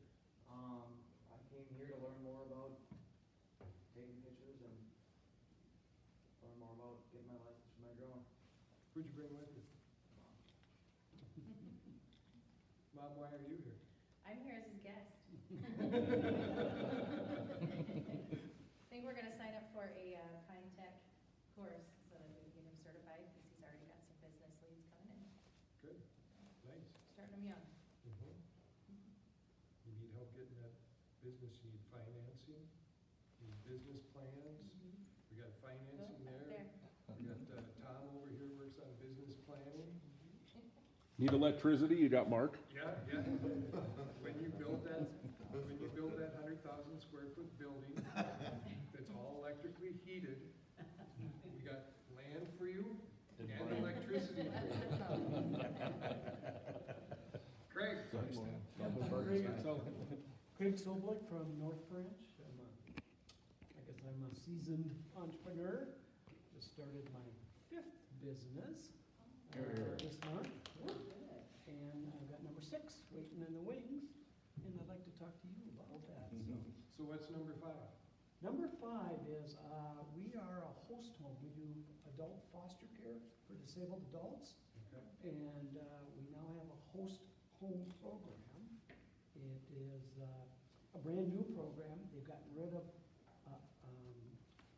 I came here to learn more about taking pictures and learn more about getting my license for my drone. Who'd you bring with you? Mom, why are you here? I'm here as his guest. I think we're gonna sign up for a Pine Tech course so that we can get him certified, because he's already got some business leads coming in, Good. Nice. starting him young. Mhm. You need help getting that business, you need financing, you need business plans. We got financing Go back there. there. We got Tom over here works on business planning. Need electricity, you got Mark? Yeah, yeah. When you build that 100,000 square foot building that's all electrically heated, we got land for you and electricity for you. Craig? Craig Soblik from North Branch. I'm a seasoned entrepreneur. Just started my 5th business this month. And I've got number 6 waiting in the wings, and I'd like to talk to you about that. So what's number 5? Number 5 is, we are a host home. We do adult foster care for disabled adults. Okay. And we now have a host home program. It is a brand new program. They've gotten rid of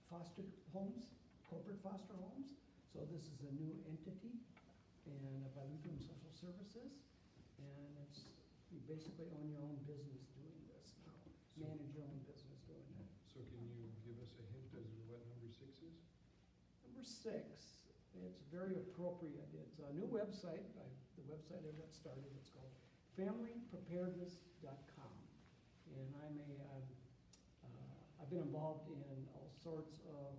foster homes, corporate foster homes. So this is a new entity, and by Lutheran Social Services. And it's, you basically own your own business doing this now. Manage your own business doing it. So can you give us a hint as to what number 6 is? Number 6 It's very appropriate. It's a new website. The website I got started, it's called familypreparedness.com. And I've been involved in all sorts of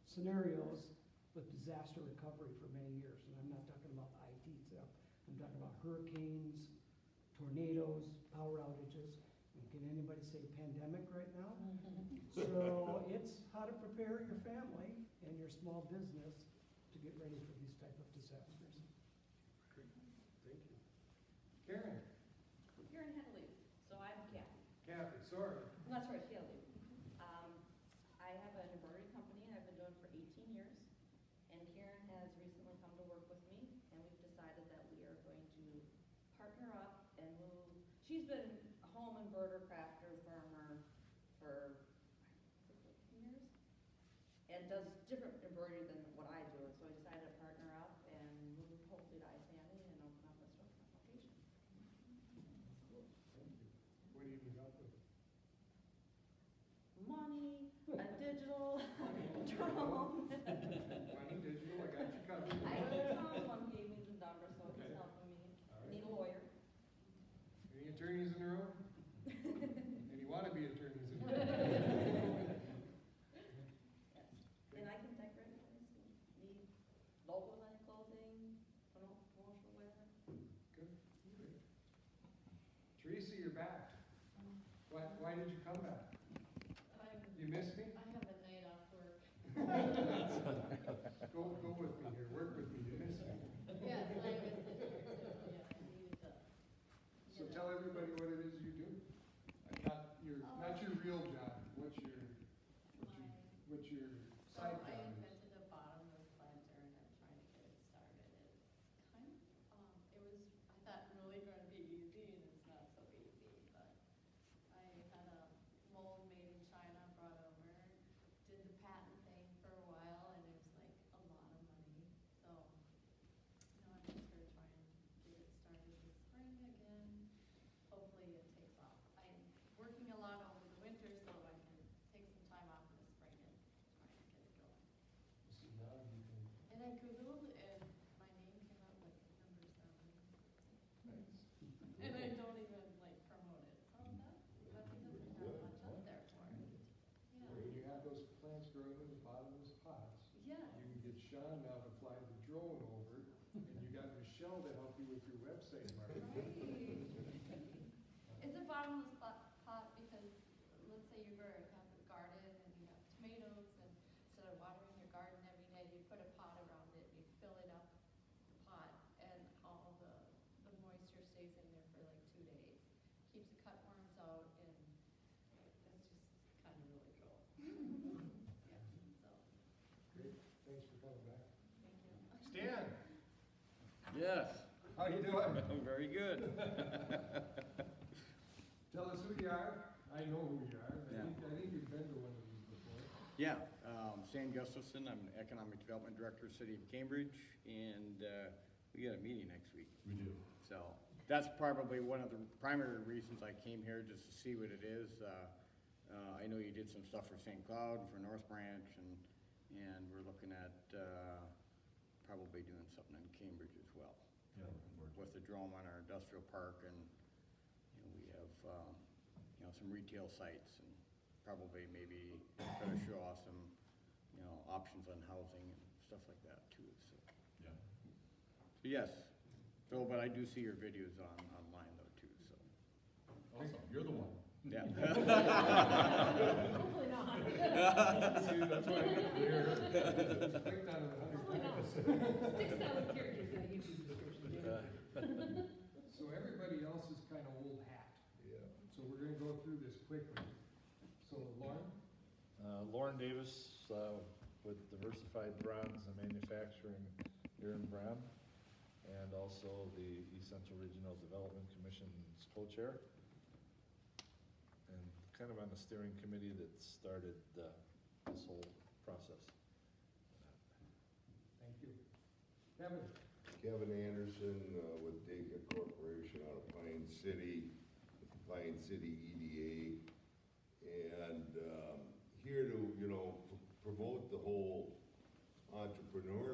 scenarios with disaster recovery for many years. And I'm not talking about IT stuff. I'm talking about hurricanes, tornadoes, power outages. And can anybody say pandemic right now? So it's how to prepare your family and your small business to get ready for these type of disasters. Great, thank you. Karen? Karen Henley, so I'm Kathy. Kathy, sorry. That's right, Henley. I have an embroidery company I've been doing for 18 years, and Karen has recently come to work with me, and we've decided that we are going to partner up and move. She's been a home embroiderer, crafter, farmer for 15 years, and does different embroidery than what I do, so I decided to partner up and move hopefully to Isanti and open up a storefront location. Cool, thank you. What do you need help with? Money, a digital drone. Money, digital, I got you covered. I don't know, one gave me the number, so Okay. he's helping me. All right. Need a lawyer. Any attorneys in the room? Any wannabe attorneys in the room? And I can decorate things, need logo line clothing, promotional wear. Good, great. Teresa, you're back. Why did you come back? You missed me? I have a night off work. Go with me here, work with me, you missed me. Yes, I missed it here too, yes, I needed to. So tell everybody what it is you do. Not your real job, what's your So side I job is? invented a bottomless planter and I'm trying to get it started. It's kind of, I thought really going to be easy and it's not so easy, but I had a mold made in China, brought over, did the patent thing for a while and it was like a lot of money. So, I'm just going to try and get it started this spring again. Hopefully it takes off. I'm working a lot over the winter so I can take some time off in the spring and try and get it going. So now you can, And I Googled and my name came up like number 7. nice. And I don't even like promote it, so that doesn't have much up there for it. When Yeah. you have those plants growing in the bottomless pots, Yes. you can get Sean now to fly the drone over, and you got Michelle to help you with your website marketing. It's a bottomless pot because let's say you're going to have a garden and you have tomatoes and instead of watering your garden every day, you put a pot around it and you fill it up, the pot, and all the moisture stays in there for like 2 days. Keeps the cutworms out and it's just kind of really cool. Yeah, so, Great, thanks for coming back. thank you. Stan? Yes. How you doing? I'm very good. Tell us who you are. I know who you are. Yeah. I think you've been to one of these before. Yeah, Stan Gustafson, I'm an Economic Development Director, City of Cambridge, and we got a meeting next week. We do. So that's probably one of the primary reasons I came here, just to see what it is. I know you did some stuff for St. Cloud and for North Branch, and we're looking at probably doing something in Cambridge as well. Yeah. With the drone on our industrial park, and we have some retail sites, and probably maybe try to show off some options on housing and stuff like that too. So, Yeah. so yes, but I do see your videos online though too. So Awesome, you're the one. yeah. Hopefully not. See, that's why I'm here. Clicked on it 100 times. 6,000 characters in a YouTube description. So everybody else is kind of old hat. Yeah. So we're gonna go through this quickly. So Lauren? Lauren Davis, with Diversified Bronze and Manufacturing here in Bram, and also the East Central Regional Development Commission's co-chair, and kind of on the steering committee that started this whole process. Thank you. Kevin? Kevin Anderson, with Daka Corporation out of Pine City, with the Pine City EDA. And, here to, promote the whole entrepreneur